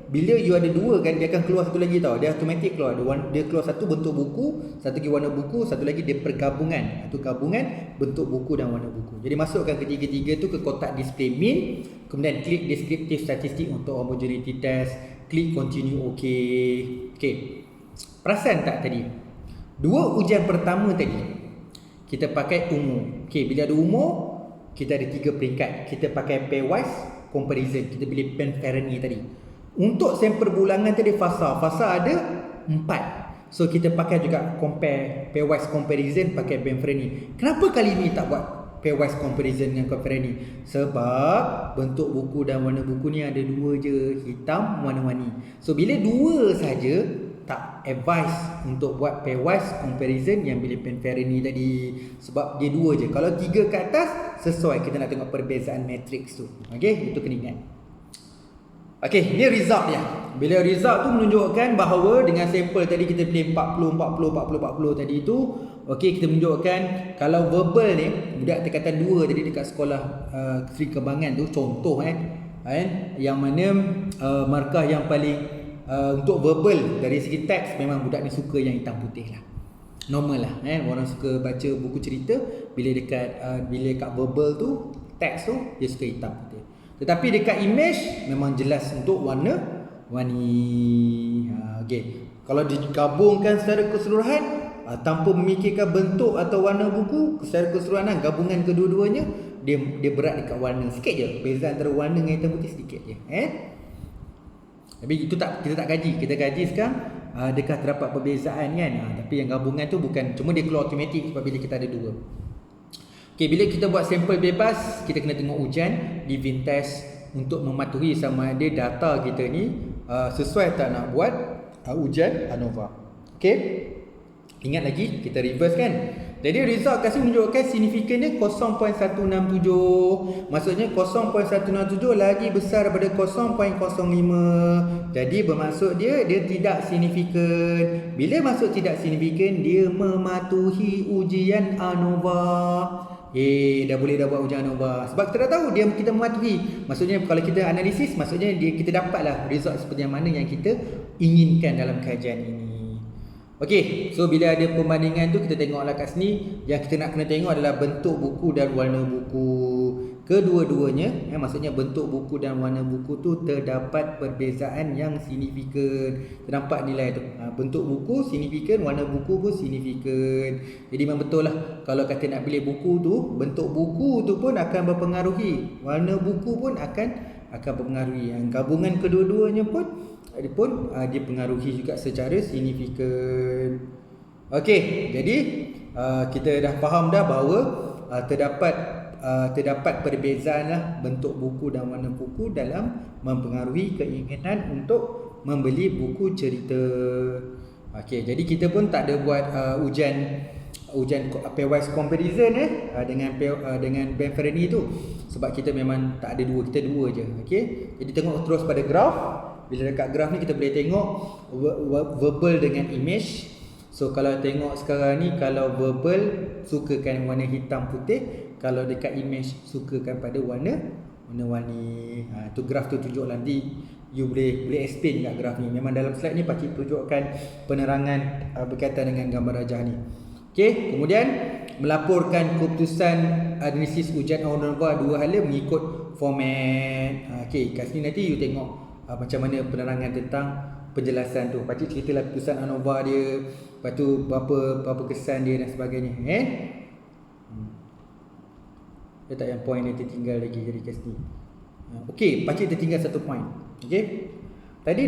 bila you ada 2 kan, dia akan keluar satu lagi tau. Dia automatic keluar. Dia keluar satu bentuk buku, satu lagi warna buku, satu lagi dia pergabungan. Itu gabungan bentuk buku dan warna buku. Jadi masukkan ketiga-tiga tu ke kotak display min. Kemudian klik descriptive statistik untuk homogeneity test. Klik continue OK. Okey. Perasan tak tadi? 2 ujian pertama tadi kita pakai umur. Okey, bila ada umur kita ada 3 peringkat. Kita pakai pairwise comparison. Kita pilih Penfereny tadi. Untuk sampel bulangan tadi fasa ada 4. So kita pakai juga compare pairwise comparison pakai Penfereny. Kenapa kali ni tak buat pairwise comparison dengan Penfereny? Sebab bentuk buku dan warna buku ni ada 2 je, hitam warna-warni. So bila 2 saja, tak advise untuk buat pairwise comparison yang pilih Penfereny tadi. Sebab dia 2 je. Kalau 3 ke atas, sesuai kita nak tengok perbezaan matrix tu. Okey, itu kena ingat. Okey, ni result dia. Bila result tu menunjukkan bahawa dengan sampel tadi kita pilih 40 tadi tu, okey, kita menunjukkan kalau verbal ni budak tingkatan 2 tadi dekat sekolah Seri Kembangan tu contoh yang mana markah yang paling untuk verbal dari segi teks memang budak ni suka yang hitam putih lah. Normal lah orang suka baca buku cerita bila dekat verbal tu teks tu dia suka hitam putih. Tetapi dekat image memang jelas untuk warna-warni. Okey. Kalau digabungkan secara keseluruhan tanpa memikirkan bentuk atau warna buku, secara keseluruhan gabungan kedua-duanya dia berat dekat warna sikit je. Beza antara warna dengan hitam putih sedikit je. Tapi itu kita tak kaji. Kita kaji sekarang adakah terdapat perbezaan kan. Tapi yang gabungan tu bukan, cuma dia keluar automatik sebab bila kita ada 2. Okay, bila kita buat sampel bebas, kita kena tengok ujian Divin test untuk mematuhi sama ada data kita ni sesuai tak nak buat ujian ANOVA. Okay, ingat lagi, kita reverse kan. Jadi result kasih menunjukkan signifikan dia 0.167. Maksudnya 0.167 lagi besar daripada 0.05. Jadi bermaksud dia tidak signifikan. Bila maksud tidak signifikan, dia mematuhi ujian ANOVA. dah buat ujian ANOVA. Sebab kita dah tahu kita mematuhi. Maksudnya kalau kita analisis, maksudnya kita dapatlah result seperti yang mana yang kita inginkan dalam kajian ini. Okey, so bila ada perbandingan tu kita tengoklah kat sini, yang kita nak kena tengok adalah bentuk buku dan warna buku. Kedua-duanya, maksudnya bentuk buku dan warna buku tu terdapat perbezaan yang signifikan. Ternampak nilai tu. Bentuk buku signifikan, warna buku pun signifikan. Jadi memang betul lah, kalau kata nak pilih buku tu, bentuk buku tu pun akan berpengaruhi. Warna buku pun akan berpengaruhi. Yang gabungan kedua-duanya pun dia pengaruhi juga secara signifikan. Okey, jadi kita dah faham dah bahawa terdapat perbezaan lah bentuk buku dan warna buku dalam mempengaruhi keinginan untuk membeli buku cerita. Okey, jadi kita pun tak ada buat ujian pairwise comparison dengan Ben Fernie tu, sebab kita memang tak ada kita dua je. Okey, jadi tengok terus pada graf. Bila dekat graf ni kita boleh tengok verbal dengan image. So kalau tengok sekarang ni, kalau verbal sukakan warna hitam putih, kalau dekat image sukakan pada warna-warni. Tu graf tu tunjuk nanti you boleh explain kat graf ni. Memang dalam slide ni pakcik tunjukkan penerangan berkaitan dengan gambar rajah ni. Okey, kemudian melaporkan keputusan analisis ujian ANOVA 2 hala mengikut format. Okey, kat sini nanti you tengok macam mana penerangan tentang penjelasan tu. Pakcik ceritalah keputusan ANOVA dia, lepas tu berapa kesan dia dan sebagainya. Dia tak yang point dia tertinggal lagi jadi kat sini. Okey, pakcik tertinggal satu point. Okey. Tadi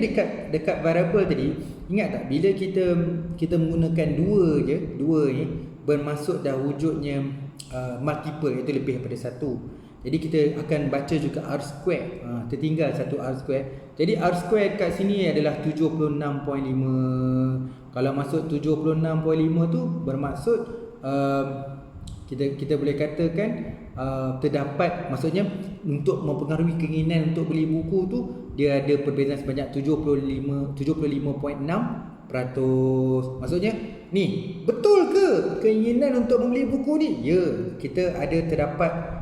dekat variable tadi, ingat tak bila kita menggunakan dua ni bermaksud dah wujudnya multiple, iaitu lebih daripada satu. Jadi kita akan baca juga R square. Tertinggal satu R square. Jadi R square kat sini adalah 76.5. Kalau masuk 76.5 tu bermaksud kita boleh katakan terdapat, maksudnya untuk mempengaruhi keinginan untuk beli buku tu, dia ada perbezaan sebanyak 75.6%. Maksudnya ni betul ke keinginan untuk membeli buku ni? Ya, kita ada terdapat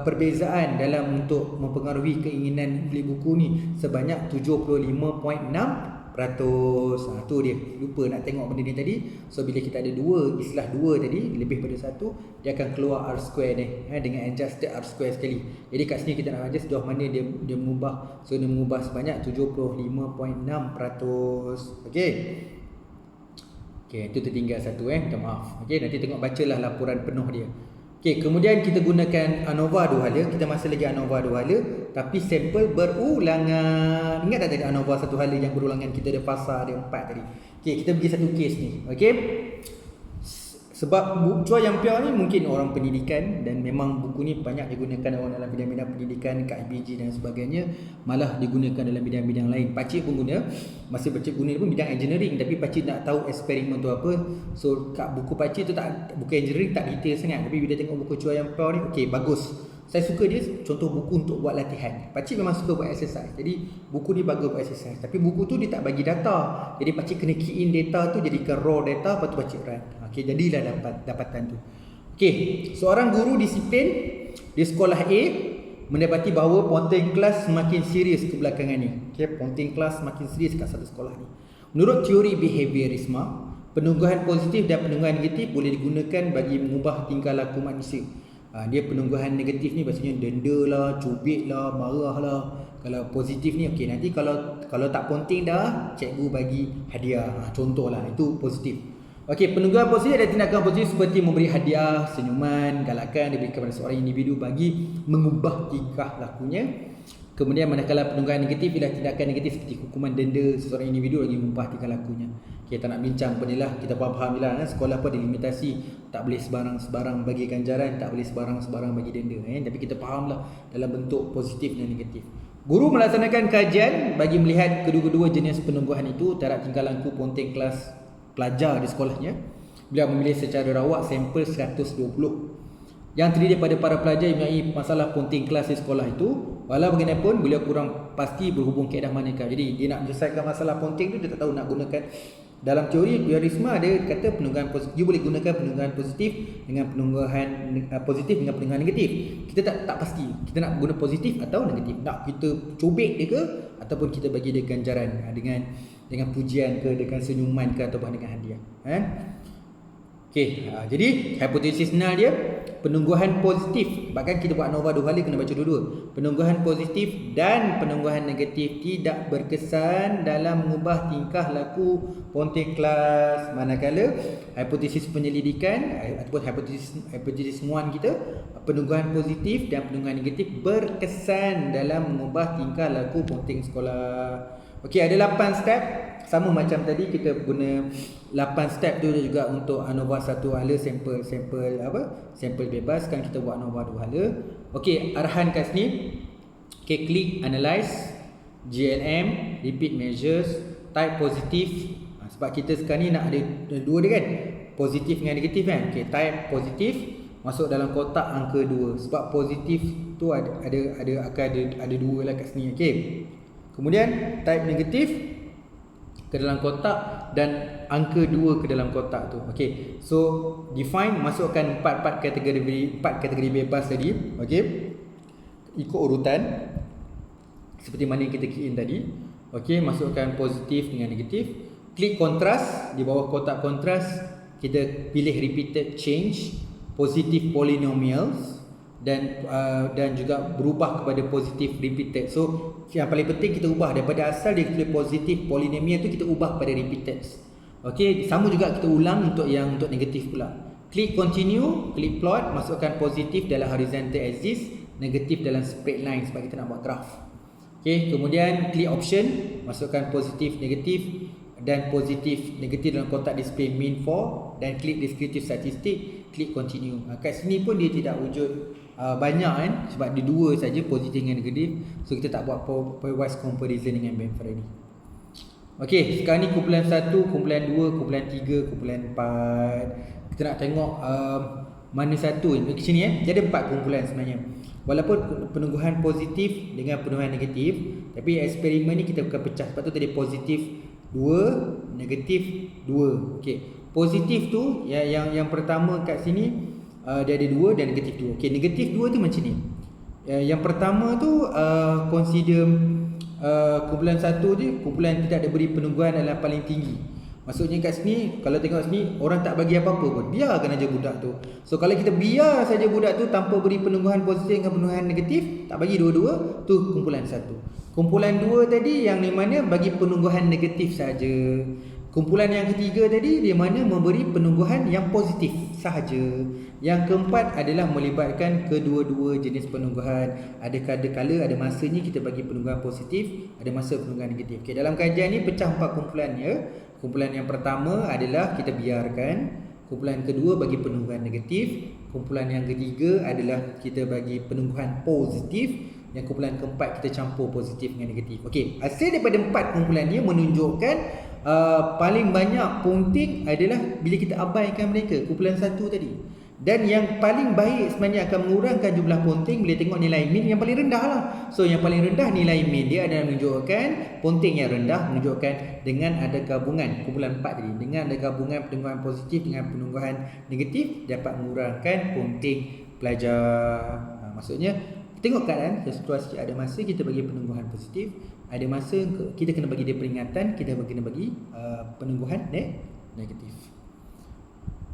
perbezaan dalam untuk mempengaruhi keinginan beli buku ni sebanyak 75.6%. Tu dia, lupa nak tengok benda ni tadi. So bila kita ada istilah dua tadi, lebih pada satu, dia akan keluar R square ni dengan adjusted R square sekali. Jadi kat sini kita nak adjust sejauh mana dia mengubah. So dia mengubah sebanyak 75.6%. Okey, itu tertinggal satu minta maaf. Okey, nanti tengok bacalah laporan penuh dia. Okey, kemudian kita gunakan ANOVA 2 hala. Kita masih lagi ANOVA 2 hala, tapi sampel berulangan. Ingat tak tadi ANOVA 1 hala yang berulangan? Kita ada fasa, ada 4 tadi. Okey, kita pergi satu case ni. Okey, sebab Chua Yang Piao ni mungkin orang pendidikan, dan memang buku ni banyak digunakan orang dalam bidang-bidang pendidikan, KIBG dan sebagainya. Malah digunakan dalam bidang-bidang lain. Pakcik pun guna, masih pakcik guna pun bidang engineering, tapi pakcik nak tahu eksperimen tu apa. So kat buku pakcik tu buku engineering tak detail sangat, tapi bila tengok buku Chua Yang Piao ni, okey, bagus. Saya suka dia contoh buku untuk buat latihan. Pakcik memang suka buat exercise. Jadi buku ni bagus buat exercise. Tapi buku tu dia tak bagi data. Jadi pakcik kena key in data tu jadikan raw data, lepas tu pakcik run. Okey, jadilah dapatan tu. Okey, seorang guru disiplin di sekolah A mendapati bahawa ponting kelas semakin serius kebelakangan ni. Okey, ponting kelas semakin serius kat satu sekolah ni. Menurut teori behaviorisme, penungguhan positif dan penungguhan negatif boleh digunakan bagi mengubah tingkah laku manusia. Dia penungguhan negatif ni maksudnya denda lah, cubit lah, marah lah. Kalau positif ni, okey, nanti kalau tak ponting dah, cikgu bagi hadiah. Contohlah, itu positif. Okey, penungguhan positif ada tindakan positif seperti memberi hadiah, senyuman, galakan diberikan kepada seorang individu bagi mengubah tingkah lakunya. Kemudian manakala penungguhan negatif ialah tindakan negatif seperti hukuman denda seseorang individu bagi mengubah tingkah lakunya. Kita tak nak bincang apa ni lah, kita faham je lah, sekolah pun ada limitasi, tak boleh sebarang-sebarang bagi ganjaran, tak boleh sebarang-sebarang bagi denda, tapi kita faham lah dalam bentuk positif dan negatif. Guru melaksanakan kajian bagi melihat kedua-dua jenis penungguhan itu terhadap tingkah laku ponting kelas pelajar di sekolahnya. Beliau memilih secara rawak sampel 120 yang terdiri daripada para pelajar yang mempunyai masalah ponting kelas di sekolah itu. Walau bagaimanapun beliau kurang pasti berhubung kaedah manakah. Jadi dia nak menyelesaikan masalah ponting tu, dia tak tahu nak gunakan. Dalam teori Biarisma ada kata penunggahan positif, you boleh gunakan penunggahan positif dengan penunggahan positif dengan penunggahan negatif. Kita tak pasti kita nak guna positif atau negatif. Nak kita cubit dia ke ataupun kita bagi dia ganjaran dengan pujian ke, dengan senyuman ke, ataupun dengan hadiah. Okey, jadi hipotesis nil dia penungguhan positif. Bahkan kita buat ANOVA 2 kali kena baca dua-dua. Penungguhan positif dan penungguhan negatif tidak berkesan dalam mengubah tingkah laku ponting kelas, manakala hipotesis penyelidikan ataupun hipotesis muan kita, penungguhan positif dan penungguhan negatif berkesan dalam mengubah tingkah laku ponting sekolah. Okey, ada 8 step. Sama macam tadi kita guna 8 step tu juga untuk ANOVA 1 hala sampel bebas. Kan kita buat ANOVA 2 hala. Okey, arahan kat sini. Okey, klik analyze, GLM, repeat measures, type positif. Sebab kita sekarang ni nak ada dua dia kan, positif dengan negatif kan. Okey, type positif masuk dalam kotak angka 2. Sebab positif tu akan ada dua lah kat sini. Okey. Kemudian type negatif ke dalam kotak dan angka 2 ke dalam kotak tu. Okey. So define, masukkan 4 kategori bebas tadi. Okey. Ikut urutan seperti mana yang kita key in tadi. Okey, masukkan positif dengan negatif. Klik kontras, di bawah kotak kontras kita pilih repeated change, positive polynomials dan juga berubah kepada positif repeated. So yang paling penting kita ubah daripada asal dia tulis positif polynomial tu, kita ubah kepada repeated. Okey, sama juga kita ulang untuk negatif pula. Klik continue, klik plot, masukkan positif dalam horizontal axis, negatif dalam straight line sebab kita nak buat graph. Okey, kemudian klik option, masukkan positif negatif dan positif negatif dalam kotak display mean for, dan klik descriptive statistik, klik continue. Kat sini pun dia tidak wujud banyak kan, sebab dia dua saja, positif dengan negatif. So kita tak buat pairwise comparison dengan Benford ni. Okey, sekarang ni kumpulan 1, kumpulan 2, kumpulan 3, kumpulan 4. Kita nak tengok mana satu di sini Dia ada 4 kumpulan sebenarnya. Walaupun penungguhan positif dengan penungguhan negatif, tapi eksperimen ni kita bukan pecah. Sebab tu tadi positif 2, negatif 2. Okey. Positif tu yang pertama kat sini dia ada 2 dan negatif 2. Okey, negatif 2 tu macam ni. Yang pertama tu consider kumpulan 1 je, kumpulan tidak ada beri penungguhan adalah paling tinggi. Maksudnya kat sini, kalau tengok sini, orang tak bagi apa-apa pun, biarkan aja budak tu. So kalau kita biar saja budak tu tanpa beri penungguhan positif dengan penungguhan negatif, tak bagi dua-dua, tu kumpulan 1. Kumpulan 2 tadi yang di mana bagi penungguhan negatif saja. Kumpulan yang ketiga tadi di mana memberi penungguhan yang positif sahaja. Yang keempat adalah melibatkan kedua-dua jenis penungguhan. Ada kala ada masanya kita bagi penungguhan positif, ada masa penungguhan negatif. Okey, dalam kajian ni pecah 4 kumpulan ya. Kumpulan yang pertama adalah kita biarkan. Kumpulan kedua bagi penungguhan negatif. Kumpulan yang ketiga adalah kita bagi penungguhan positif. Yang kumpulan keempat kita campur positif dengan negatif. Okey, hasil daripada 4 kumpulan ni menunjukkan paling banyak ponting adalah bila kita abaikan mereka, kumpulan 1 tadi. Dan yang paling baik sebenarnya akan mengurangkan jumlah ponting bila tengok nilai min yang paling rendah lah. So yang paling rendah nilai min dia adalah menunjukkan ponting yang rendah, menunjukkan dengan ada gabungan kumpulan 4 tadi, dengan ada gabungan penungguhan positif dengan penungguhan negatif dapat mengurangkan ponting pelajar. Maksudnya tengok keadaan situasi, ada masa kita bagi penungguhan positif, ada masa kita kena bagi dia peringatan, kita kena bagi penungguhan negatif.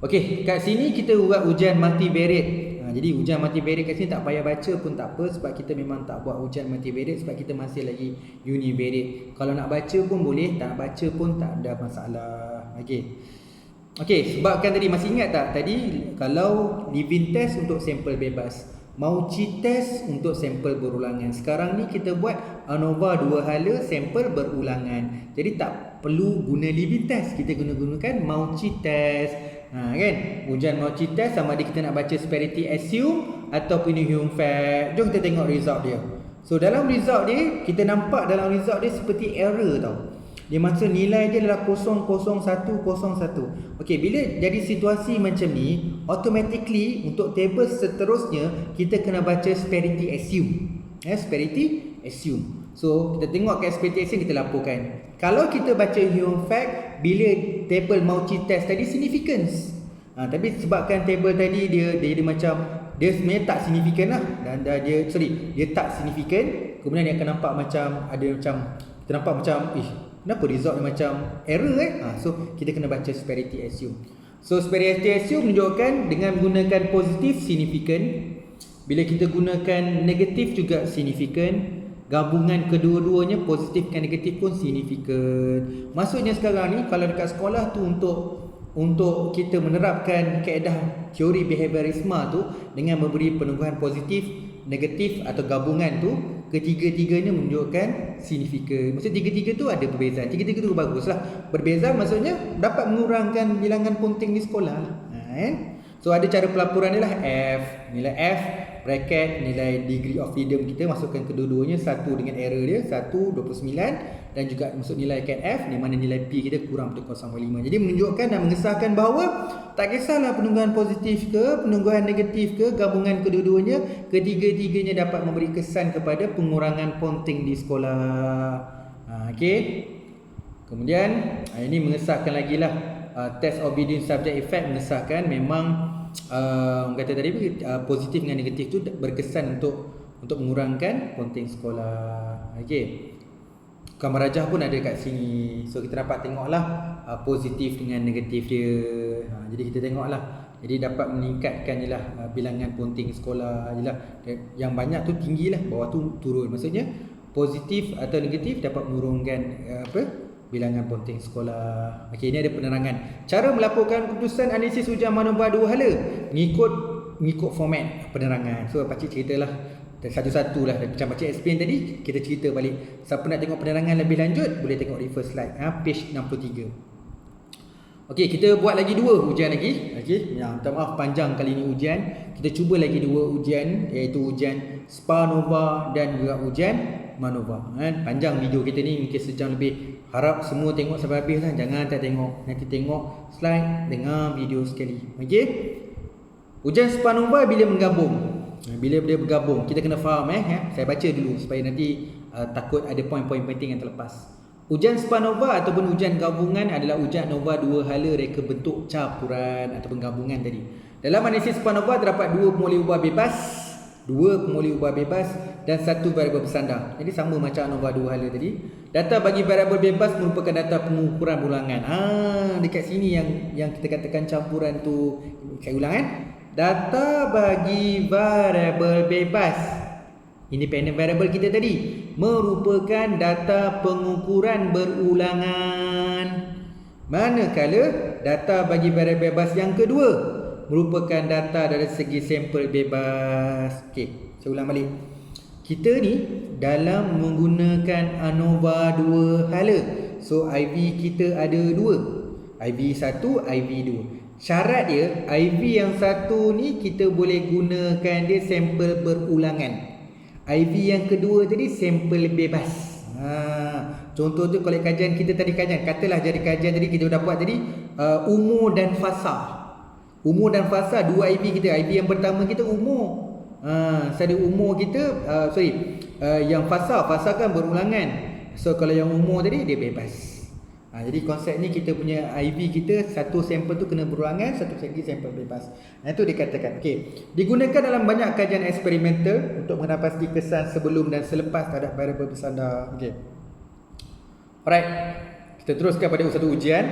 Okey, kat sini kita buat ujian multivariate. Jadi ujian multivariate kat sini tak payah baca pun tak apa, sebab kita memang tak buat ujian multivariate sebab kita masih lagi univariate. Kalau nak baca pun boleh, tak nak baca pun tak ada masalah. Okey, sebabkan tadi masih ingat tak tadi kalau living test untuk sampel bebas, Mauci test untuk sampel berulangan. Sekarang ni kita buat ANOVA 2 hala sampel berulangan. Jadi tak perlu guna living test, kita gunakan Mauci test. Kan? Ujian Mauci test sama ada kita nak baca disparity assume ataupun uniform fact. Jom kita tengok result dia. So dalam result dia, kita nampak dalam result dia seperti error tau. dia maksud nilai dia adalah 00101. Okey, bila jadi situasi macam ni, automatically untuk table seterusnya kita kena baca disparity assume. Disparity assume. So kita tengok kat disparity assume, kita laporkan. Kalau kita baca human fact, bila table multitest tadi significance. Tapi sebabkan table tadi dia macam dia sebenarnya tak signifikan lah, dan dia tak signifikan, kemudian dia akan nampak macam ada macam kita nampak macam kenapa result dia macam error so kita kena baca disparity assume. So disparity assume menunjukkan dengan menggunakan positif signifikan, bila kita gunakan negatif juga signifikan, gabungan kedua-duanya positif dan negatif pun signifikan. Maksudnya sekarang ni kalau dekat sekolah tu untuk kita menerapkan kaedah teori behaviorisme tu dengan memberi penungguhan positif, negatif atau gabungan tu, ketiga-tiganya menunjukkan signifikan. Maksud tiga-tiga tu ada perbezaan. Tiga-tiga tu baguslah. Berbeza maksudnya dapat mengurangkan bilangan punting di sekolah lah. So ada cara pelaporan dia lah. F, nilai F bracket nilai degree of freedom kita, masukkan kedua-duanya, satu dengan error dia 1.29, dan juga masuk nilai kat F di mana nilai P kita kurang 0.5. Jadi menunjukkan dan mengesahkan bahawa tak kisahlah penungguhan positif ke, penungguhan negatif ke, gabungan kedua-duanya, ketiga-tiganya dapat memberi kesan kepada pengurangan ponting di sekolah. Okey. Kemudian ini mengesahkan lagi lah test obedience subject effect, mengesahkan memang kata tadi positif dengan negatif tu berkesan untuk mengurangkan ponting sekolah. Okey. Gambar rajah pun ada kat sini. So kita dapat tengoklah positif dengan negatif dia. Jadi kita tengoklah. Jadi dapat meningkatkan jelah bilangan ponting sekolah jelah. Yang banyak tu tinggilah, bawah tu turun. Maksudnya positif atau negatif dapat menurunkan bilangan ponting sekolah. Okey, ini ada penerangan. Cara melaporkan keputusan analisis ujian manuver dua hala mengikut format penerangan. So pakcik ceritalah satu-satu lah. Macam pakcik explain tadi, kita cerita balik. Siapa nak tengok penerangan lebih lanjut, boleh tengok refer slide page 63. Okey, kita buat lagi dua ujian lagi. Okey, minta maaf panjang kali ni ujian. Kita cuba lagi dua ujian, iaitu ujian SPA-NOVA dan juga ujian MANOVA. Panjang video kita ni, mungkin sejam lebih. Harap semua tengok sampai habis lah. Jangan tak tengok. Nanti tengok slide, dengar video sekali. Okey. Ujian SPA-NOVA bila menggabung. Bila dia bergabung, kita kena faham saya baca dulu supaya nanti takut ada poin-poin penting yang terlepas. Ujian SPA-NOVA ataupun ujian gabungan adalah ujian NOVA dua hala reka bentuk campuran ataupun gabungan tadi. Dalam analisis SPA-NOVA terdapat dua pemulih ubah bebas dan satu variabel bersandar. Jadi sama macam NOVA dua hala tadi. Data bagi variabel bebas merupakan data pengukuran ulangan. Dekat sini yang kita katakan campuran tu. Saya ulang Data bagi variabel bebas, independent variable kita tadi, merupakan data pengukuran berulangan. Manakala data bagi variabel bebas yang kedua merupakan data dari segi sampel bebas. Okey, saya ulang balik. Kita ni dalam menggunakan ANOVA dua hala. So IV kita ada dua, IV 1, IV 2. Syarat dia, IV yang satu ni kita boleh gunakan dia sampel berulangan. IV yang kedua tadi sampel bebas. Contoh tu kalau kajian kita tadi katalah jadi kajian tadi kita dah buat tadi umur dan fasa. Umur dan fasa dua IV kita. IV yang pertama kita umur. Ada umur kita yang fasa kan berulangan. So kalau yang umur tadi dia bebas. Jadi konsep ni kita punya IV kita satu sampel tu kena berulangan, satu lagi sampel bebas. Itu dikatakan. Okey, digunakan dalam banyak kajian eksperimental untuk mengenal kesan sebelum dan selepas terhadap variabel bersandar. Okey. Alright. Kita teruskan pada satu ujian.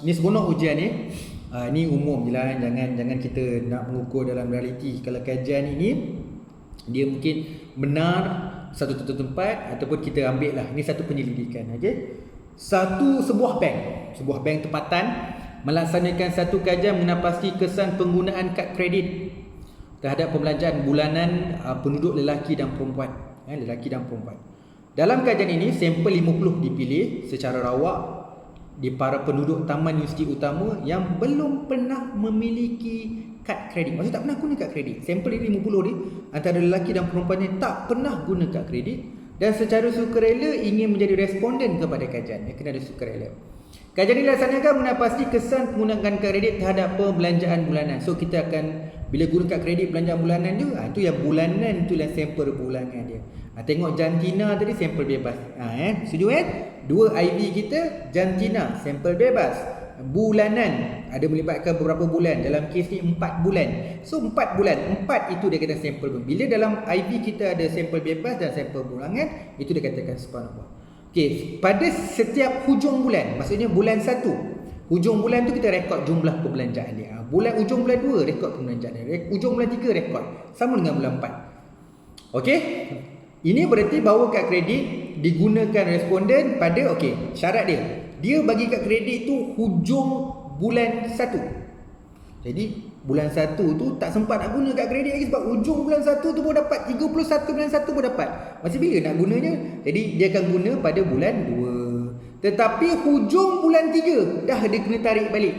Ni seronok ujian ni. Ni umum je lah, jangan kita nak mengukur dalam realiti. Kalau kajian ini dia mungkin benar satu tempat ataupun kita ambil lah, ini satu penyelidikan. Okey. Sebuah bank tempatan melaksanakan satu kajian mengenal pasti kesan penggunaan kad kredit terhadap pembelanjaan bulanan penduduk lelaki dan perempuan. Dalam kajian ini sampel 50 dipilih secara rawak di para penduduk taman universiti utama yang belum pernah memiliki kad kredit. Maksudnya tak pernah guna kad kredit. Sampel ini 50 ni antara lelaki dan perempuan yang tak pernah guna kad kredit. dan secara sukarela ingin menjadi responden kepada kajian. Dia kena ada sukarela. Kajian ini dilaksanakan guna pasti kesan menggunakan kad kredit terhadap pembelanjaan bulanan. So kita akan bila guna kad kredit belanjaan bulanan tu, itu yang bulanan tu yang sampel bulanan dia. Tengok jantina tadi sampel bebas. Setuju kan? Dua IV kita jantina sampel bebas. Bulanan ada melibatkan beberapa bulan. Dalam kes ni 4 bulan. So 4 bulan, 4 itu dia kata sampel. Bila dalam IV kita ada sampel bebas dan sampel bulangan, itu dia katakan subhanallah. Okey, pada setiap hujung bulan, maksudnya bulan 1, hujung bulan tu kita rekod jumlah perbelanjaan dia. Ujung bulan 2 rekod perbelanjaan dia. Ujung bulan 3 rekod. Sama dengan bulan 4. Okey. Ini berarti bahawa kad kredit digunakan responden pada syarat dia. Dia bagi kad kredit tu hujung bulan 1. Jadi bulan 1 tu tak sempat nak guna kad kredit lagi sebab hujung bulan 1 tu baru dapat, 31 bulan 1 baru dapat. Masih bila nak gunanya? Jadi dia akan guna pada bulan 2. Tetapi hujung bulan 3 dah dia kena tarik balik.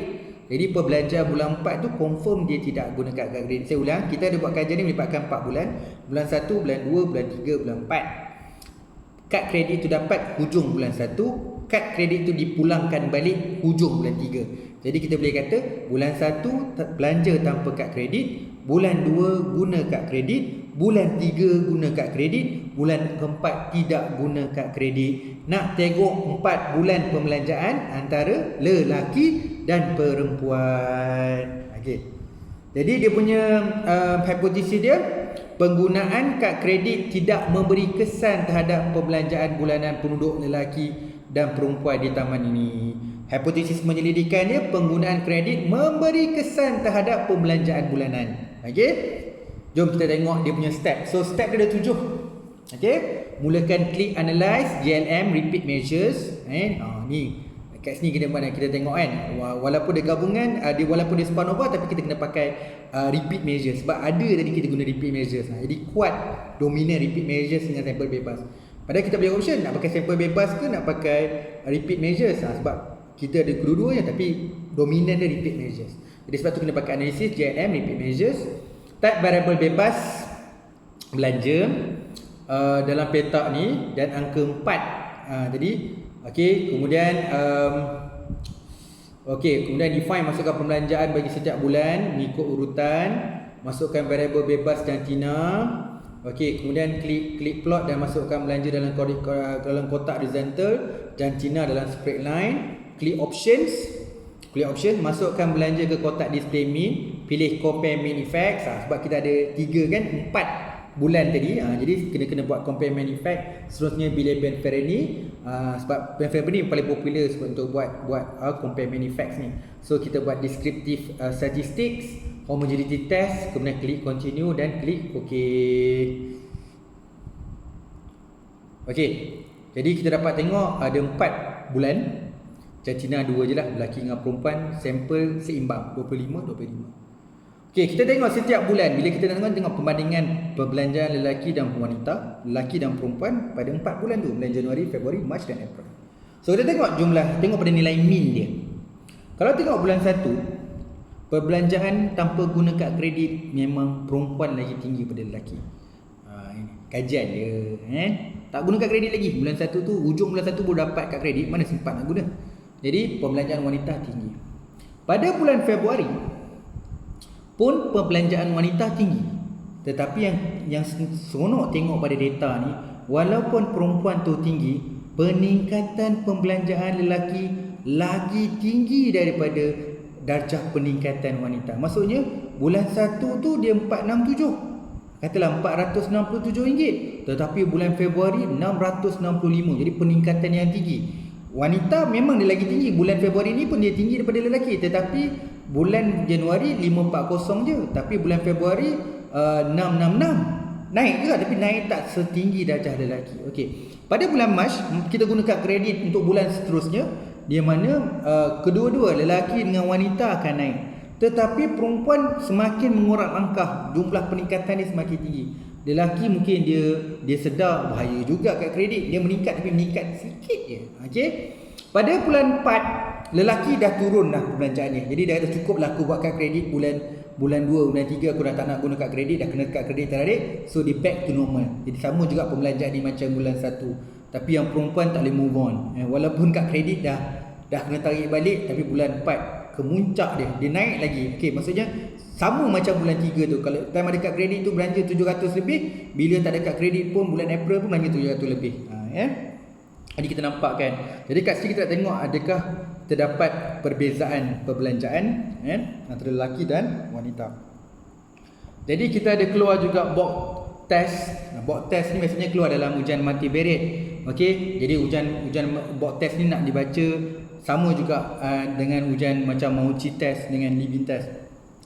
Jadi perbelanjaan bulan 4 tu confirm dia tidak guna kad kredit. Saya ulang, kita ada buat kajian ni melibatkan 4 bulan. Bulan 1, bulan 2, bulan 3, bulan 4. Kad kredit tu dapat hujung bulan 1, kad kredit tu dipulangkan balik hujung bulan 3. Jadi kita boleh kata bulan 1 belanja tanpa kad kredit, bulan 2 guna kad kredit, bulan 3 guna kad kredit, bulan keempat tidak guna kad kredit. Nak tengok 4 bulan pembelanjaan antara lelaki dan perempuan. Jadi dia punya hipotesis dia, penggunaan kad kredit tidak memberi kesan terhadap perbelanjaan bulanan penduduk lelaki dan perempuan di taman ini. Hipotesis penyelidikan dia, penggunaan kredit memberi kesan terhadap pembelanjaan bulanan. Jom kita tengok dia punya step. So step dia ada 7. Mulakan klik analyze JLM repeat measures. Ni kat sini kita tengok kan, walaupun dia gabungan, walaupun dia SPANOVA, tapi kita kena pakai repeat measures. Sebab ada tadi kita guna repeat measures. Jadi kuat dominan repeat measures dengan sampel bebas. Padahal kita boleh option nak pakai sampel bebas ke nak pakai repeat measures. Sebab kita ada kedua-duanya, tapi dominan dia repeat measures. Jadi sebab tu kena pakai analisis JLM repeat measures. Type variable bebas belanja dalam petak ni dan angka 4. Jadi kemudian kemudian define, masukkan pembelanjaan bagi setiap bulan mengikut urutan, masukkan variable bebas jantina. Kemudian klik plot dan masukkan belanja dalam kotak horizontal, jantina dalam straight line. Klik options, masukkan belanja ke kotak display mean, pilih compare mean effects. Sebab kita ada 3 kan, 4 bulan tadi. Jadi kena buat compare mean effect. Seterusnya bila Ben Ferreni, sebab Ben Ferreni paling popular untuk buat compare mean effects ni. So kita buat descriptive statistics, homogeneity test, kemudian klik continue dan klik OK. Jadi kita dapat tengok ada 4 bulan. Jantina 2 je lah, lelaki dengan perempuan, sampel seimbang 25. Kita tengok setiap bulan. Bila kita tengok perbandingan perbelanjaan lelaki dan wanita, lelaki dan perempuan pada 4 bulan tu, bulan Januari, Februari, Mac dan April. So kita tengok tengok pada nilai mean dia. Kalau tengok bulan 1, perbelanjaan tanpa guna kad kredit memang perempuan lagi tinggi pada lelaki. Kajian dia tak guna kad kredit lagi. Bulan 1 tu, hujung bulan 1 baru dapat kad kredit, mana sempat nak guna. Jadi perbelanjaan wanita tinggi. Pada bulan Februari pun perbelanjaan wanita tinggi. Tetapi yang seronok tengok pada data ni, walaupun perempuan tu tinggi, peningkatan perbelanjaan lelaki lagi tinggi daripada darjah peningkatan wanita. Maksudnya bulan 1 tu dia 467, katalah RM467, tetapi bulan Februari 665. Jadi peningkatan yang tinggi. Wanita memang dia lagi tinggi. Bulan Februari ni pun dia tinggi daripada lelaki. Tetapi bulan Januari 540 je. Tapi bulan Februari 666. Naik juga, tapi naik tak setinggi darjah lelaki. Pada bulan Mac kita gunakan kredit untuk bulan seterusnya, di mana kedua-dua lelaki dengan wanita akan naik. Tetapi perempuan semakin mengurat langkah, jumlah peningkatan dia semakin tinggi. Lelaki mungkin dia sedar bahaya juga kad kredit, dia meningkat tapi meningkat sikit je. Pada bulan 4 lelaki dah turun dah perbelanjaannya. Jadi dah cukup lah aku buat kad kredit bulan bulan 2, bulan 3 aku dah tak nak guna kad kredit, dah kena kad kredit tarik, so dia back to normal. Jadi sama juga pembelanjaan ni macam bulan 1. Tapi yang perempuan tak boleh move on. Walaupun kad kredit dah kena tarik balik, tapi bulan 4 kemuncak dia naik lagi. Okey, maksudnya sama macam bulan 3 tu. Kalau time ada kad kredit tu belanja 700 lebih, bila tak ada kad kredit pun bulan April pun belanja 700 lebih. Jadi kita nampak kan. Jadi kat sini kita nak tengok adakah terdapat perbezaan perbelanjaan antara lelaki dan wanita. Jadi kita ada keluar juga box test. Box test ni biasanya keluar dalam ujian multivariate. Okey, jadi ujian box test ni nak dibaca sama juga dengan ujian macam Mauchi test dengan living test.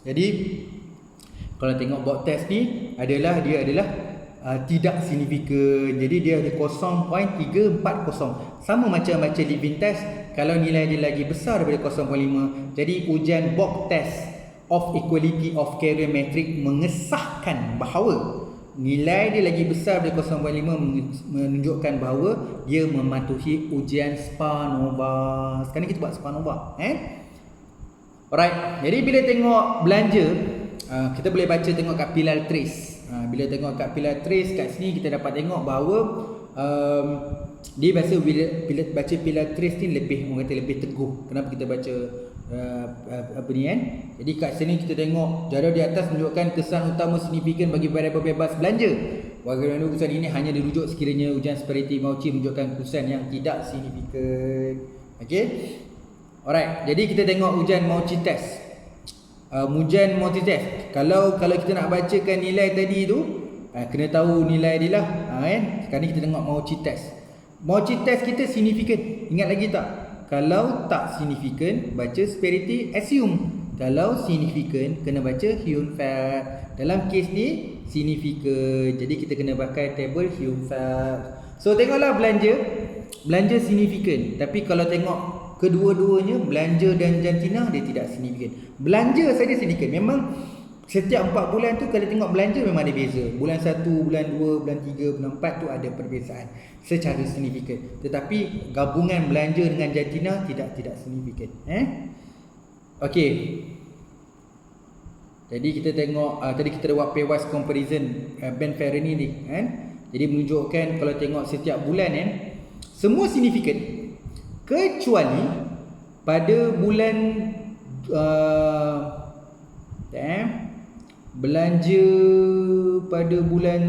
Jadi kalau tengok box test ni dia adalah tidak signifikan. Jadi dia ada 0.340. Sama macam baca living test, kalau nilai dia lagi besar daripada 0.5. Jadi ujian box test of equality of carrier metric mengesahkan bahawa nilai dia lagi besar daripada 0.5 menunjukkan bahawa dia mematuhi ujian SPA-NOVA. Sekarang ni kita buat SPA-NOVA. Alright. Jadi bila tengok belanja, kita boleh baca tengok kat pilar trace. Bila tengok kat pilar trace kat sini, kita dapat tengok bahawa dia biasa bila baca pilar trace ni lebih, orang kata lebih teguh. Kenapa kita baca apa ni kan? Jadi kat sini kita tengok jadual di atas menunjukkan kesan utama signifikan bagi variabel bebas belanja. Bagaimana kesan ini hanya dirujuk sekiranya ujian seperti Mauchi menunjukkan kesan yang tidak signifikan. Okey. Alright, jadi kita tengok ujian Mauchi test. Ujian Mauchi test. Kalau kita nak bacakan nilai tadi tu, kena tahu nilai dia lah, kan? Sekarang ni kita tengok Mauchi test. Mauchi test kita signifikan. Ingat lagi tak? Kalau tak signifikan, baca severity assume. Kalau signifikan, kena baca Hume-Fat. Dalam kes ni signifikan, jadi kita kena pakai table Hume-Fat. So tengoklah belanja signifikan. Tapi kalau tengok kedua-duanya, belanja dan jantina, dia tidak signifikan. Belanja saja signifikan. Memang setiap 4 bulan tu kalau tengok belanja memang ada beza. Bulan 1, bulan 2, bulan 3, bulan 4 tu ada perbezaan secara signifikan. Tetapi gabungan belanja dengan jantina tidak signifikan. Okey. Jadi kita tengok tadi kita ada buat pairwise comparison Ben Ferroni ni kan. Jadi menunjukkan kalau tengok setiap bulan kan, semua signifikan kecuali pada bulan belanja pada bulan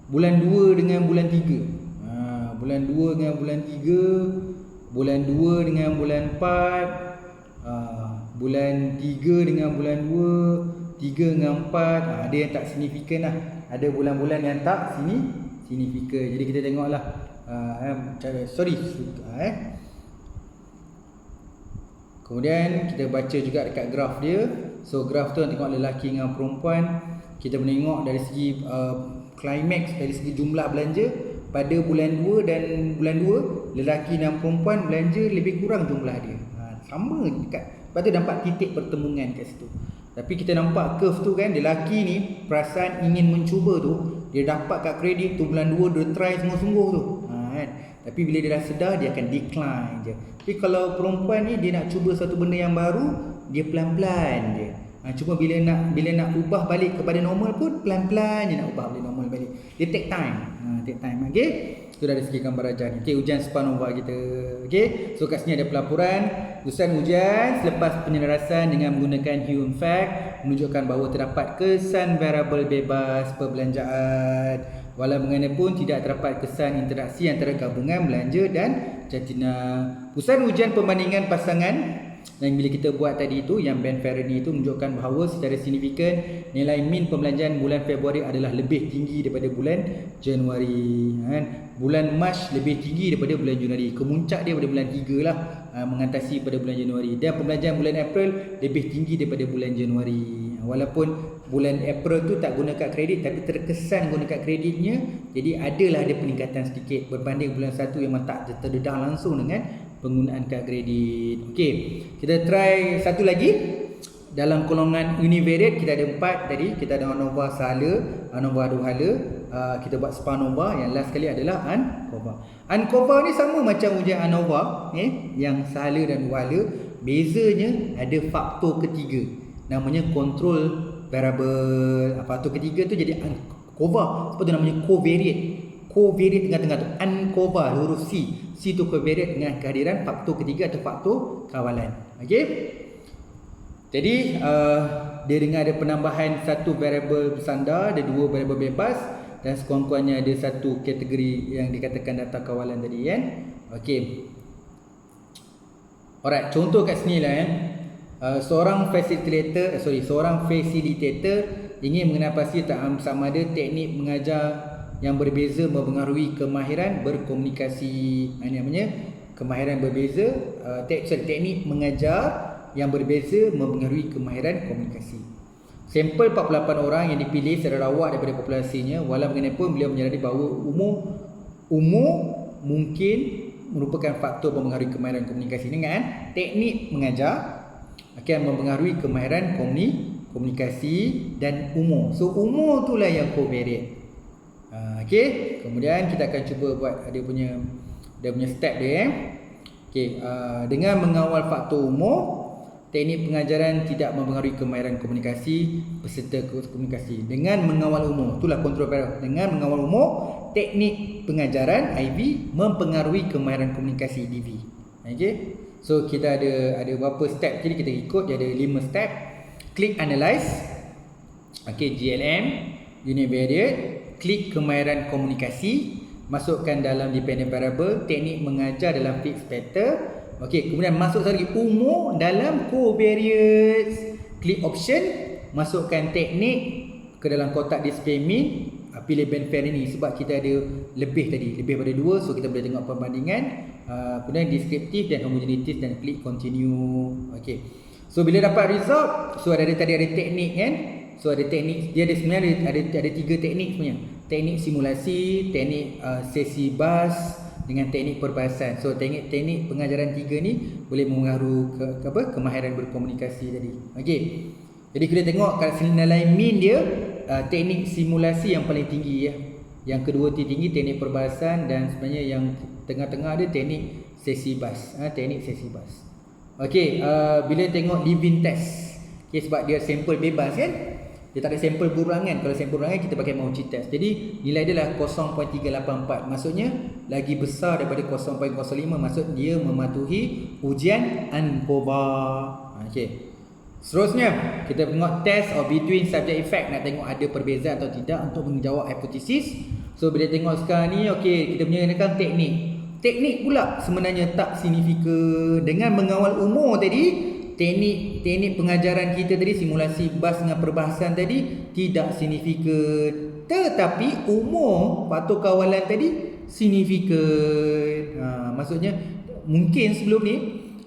2 dengan bulan 3. Bulan 2 dengan bulan 3, bulan 2 dengan bulan 4, bulan 3 dengan bulan 2, 3 dengan 4. Ada yang tak signifikan lah. Ada bulan-bulan yang tak signifikan. Jadi kita tengoklah. Kemudian kita baca juga dekat graf dia. So graf tu tengok lelaki dengan perempuan. Kita menengok dari segi climax, dari segi jumlah belanja pada bulan 2 dan bulan 2, lelaki dan perempuan belanja lebih kurang jumlah dia. Sama dekat. Lepas tu nampak titik pertemuan kat situ. Tapi kita nampak curve tu kan, lelaki ni perasaan ingin mencuba tu, dia dapat kat kredit tu bulan 2 dia try sungguh-sungguh tu. Kan? Tapi bila dia dah sedar, dia akan decline je. Tapi kalau perempuan ni dia nak cuba satu benda yang baru, dia pelan-pelan je. Cuma bila nak ubah balik kepada normal pun pelan-pelan je nak ubah balik normal balik. Dia take time. Take time. Okey. Itu dari segi gambar ajar ni. Okey, ujian SPA-NOVA kita. Okey. So kat sini ada pelaporan ujian selepas penyelarasan dengan menggunakan Hume-Fat menunjukkan bahawa terdapat kesan variabel bebas perbelanjaan. Walau bagaimanapun tidak terdapat kesan interaksi antara gabungan belanja dan jantina. Pusat ujian perbandingan pasangan yang bila kita buat tadi itu, yang Ben Ferroni itu menunjukkan bahawa secara signifikan nilai min pembelanjaan bulan Februari adalah lebih tinggi daripada bulan Januari. Bulan Mac lebih tinggi daripada bulan Januari. Kemuncak dia pada bulan 3 lah, mengantasi pada bulan Januari. Dan pembelanjaan bulan April lebih tinggi daripada bulan Januari. Walaupun bulan April tu tak guna kad kredit, tapi terkesan guna kad kreditnya, jadi adalah ada peningkatan sedikit berbanding bulan 1 yang memang tak terdedah langsung dengan penggunaan kad kredit. Okey, kita try satu lagi. Dalam golongan univariate kita ada 4 tadi. Kita ada ANOVA sahala, ANOVA duhala, kita buat SPA-NOVA. Yang last sekali adalah ANCOVA. ANCOVA ni sama macam ujian ANOVA, yang sahala dan duhala. Bezanya ada faktor ketiga. namanya control variable. Faktor ketiga tu jadi uncova. Sebab tu namanya covariate. Covariate tengah-tengah tu uncova, huruf C. C tu covariate dengan kehadiran faktor ketiga atau faktor kawalan. Okey. Jadi dia dengan ada penambahan satu variable bersandar, ada dua variable bebas dan sekurang-kurangnya ada satu kategori yang dikatakan data kawalan tadi kan. Okey. Alright, contoh kat sini lah seorang facilitator ingin mengenal pasti sama ada teknik mengajar yang berbeza mempengaruhi kemahiran berkomunikasi. Ini namanya kemahiran berbeza, teknik mengajar yang berbeza mempengaruhi kemahiran komunikasi. Sampel 48 orang yang dipilih secara rawat daripada populasinya. Walau bagaimanapun beliau menyadari bahawa umur mungkin merupakan faktor mempengaruhi kemahiran komunikasi. Dengan teknik mengajar akan mempengaruhi kemahiran komunikasi dan umur. So umur itulah yang covariate. Okey, kemudian kita akan cuba buat dia punya step dia. Okey, dengan mengawal faktor umur, teknik pengajaran tidak mempengaruhi kemahiran komunikasi peserta komunikasi. Dengan mengawal umur, itulah kontrol variable. Dengan mengawal umur, teknik pengajaran IV mempengaruhi kemahiran komunikasi DV. Okey. So kita ada berapa step tadi kita ikut, dia ada 5 step. Klik analyze. Okey, GLM, univariate, klik kemahiran komunikasi, masukkan dalam dependent variable, teknik mengajar dalam fixed pattern. Okey, kemudian masuk lagi umur dalam covariates. Klik option, masukkan teknik ke dalam kotak display mean, pilih band fair ini sebab kita ada lebih pada 2, so kita boleh tengok perbandingan. Kemudian deskriptif dan homogeneities dan klik continue. Okey. So bila dapat result, so tadi ada teknik kan. So ada teknik, dia ada sebenarnya ada 3 teknik sebenarnya. Teknik simulasi, teknik sesi bas dengan teknik perbahasan. So teknik pengajaran 3 ni boleh mempengaruhi kemahiran berkomunikasi tadi. Okey. Jadi kita tengok kat nilai mean dia, teknik simulasi yang paling tinggi ya. Yang kedua tinggi teknik perbahasan dan sebenarnya yang tengah-tengah ada teknik sesi bas. Teknik sesi bas. Okey, bila tengok living test. Okey, sebab dia sampel bebas kan? Dia tak ada sampel burangan. Kalau sampel burangan kita pakai Mauchi test. Jadi nilai dia lah 0.384. Maksudnya lagi besar daripada 0.05. Maksud dia mematuhi ujian ANCOVA. Okey. Seterusnya kita tengok test of between subject effect. Nak tengok ada perbezaan atau tidak untuk menjawab hipotesis. So bila tengok sekarang ni, okey, kita punya teknik. Teknik pula sebenarnya tak signifikan. Dengan mengawal umur tadi, teknik pengajaran kita tadi, simulasi bas dengan perbahasan tadi tidak signifikan. Tetapi umur faktor kawalan tadi signifikan. Maksudnya mungkin sebelum ni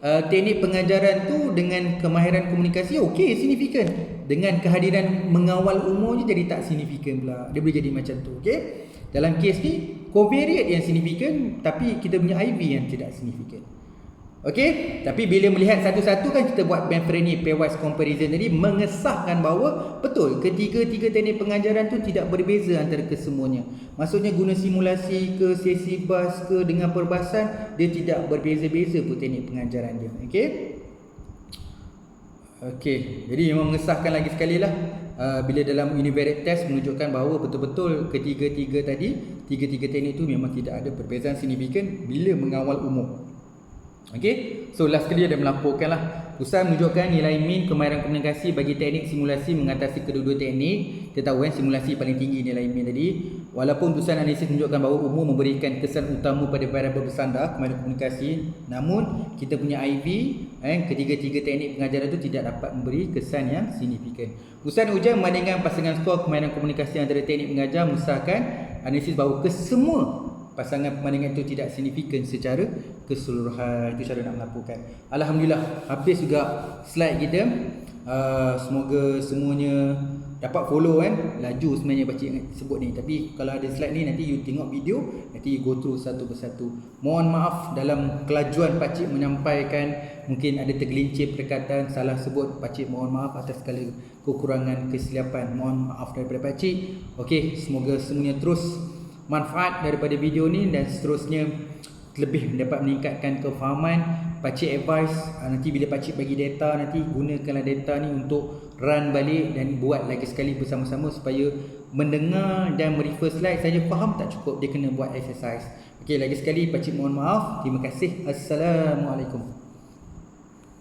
teknik pengajaran tu dengan kemahiran komunikasi okey, signifikan. Dengan kehadiran mengawal umur je jadi tak signifikan pula. Dia boleh jadi macam tu, okey. Dalam kes ni covariate yang signifikan tapi kita punya IV yang tidak signifikan. Okey, tapi bila melihat satu-satu kan kita buat Benfreni pairwise comparison tadi mengesahkan bahawa betul ketiga-tiga teknik pengajaran tu tidak berbeza antara kesemuanya. Maksudnya guna simulasi ke sesi bas ke dengan perbahasan, dia tidak berbeza-beza pun teknik pengajaran dia. Okey. Okey, jadi memang mengesahkan lagi sekali lah bila dalam univariate test menunjukkan bahawa betul-betul ketiga-tiga teknik tu memang tidak ada perbezaan signifikan bila mengawal umur. Okey, so last kali ada melaporkan lah. Pusat menunjukkan nilai mean kemahiran komunikasi bagi teknik simulasi mengatasi kedua-dua teknik. Kita tahu kan simulasi paling tinggi nilai mean tadi. Walaupun pusat analisis menunjukkan bahawa umur memberikan kesan utama pada variable bersandar kemahiran komunikasi, namun kita punya IV ketiga-tiga teknik pengajaran itu tidak dapat memberi kesan yang signifikan. Pusat ujian membandingkan pasangan skor kemahiran komunikasi antara teknik pengajar mengesahkan analisis bahawa kesemua pasangan perbandingan itu tidak signifikan secara keseluruhan. Itu cara nak melaporkan. Alhamdulillah, habis juga slide kita. Semoga semuanya dapat follow kan. Laju sebenarnya pakcik sebut ni, tapi kalau ada slide ni nanti you tengok video, nanti you go through satu persatu. Mohon maaf dalam kelajuan pakcik menyampaikan, mungkin ada tergelincir perkataan, salah sebut. Pakcik mohon maaf atas segala kekurangan kesilapan. Mohon maaf daripada pakcik. Okey, semoga semuanya terus manfaat daripada video ni dan seterusnya lebih dapat meningkatkan kefahaman pakcik advice nanti bila pakcik bagi data, nanti gunakanlah data ni untuk run balik dan buat lagi sekali bersama-sama supaya mendengar dan merefer slide saja faham tak cukup, dia kena buat exercise. Okey, lagi sekali pakcik mohon maaf. Terima kasih. Assalamualaikum.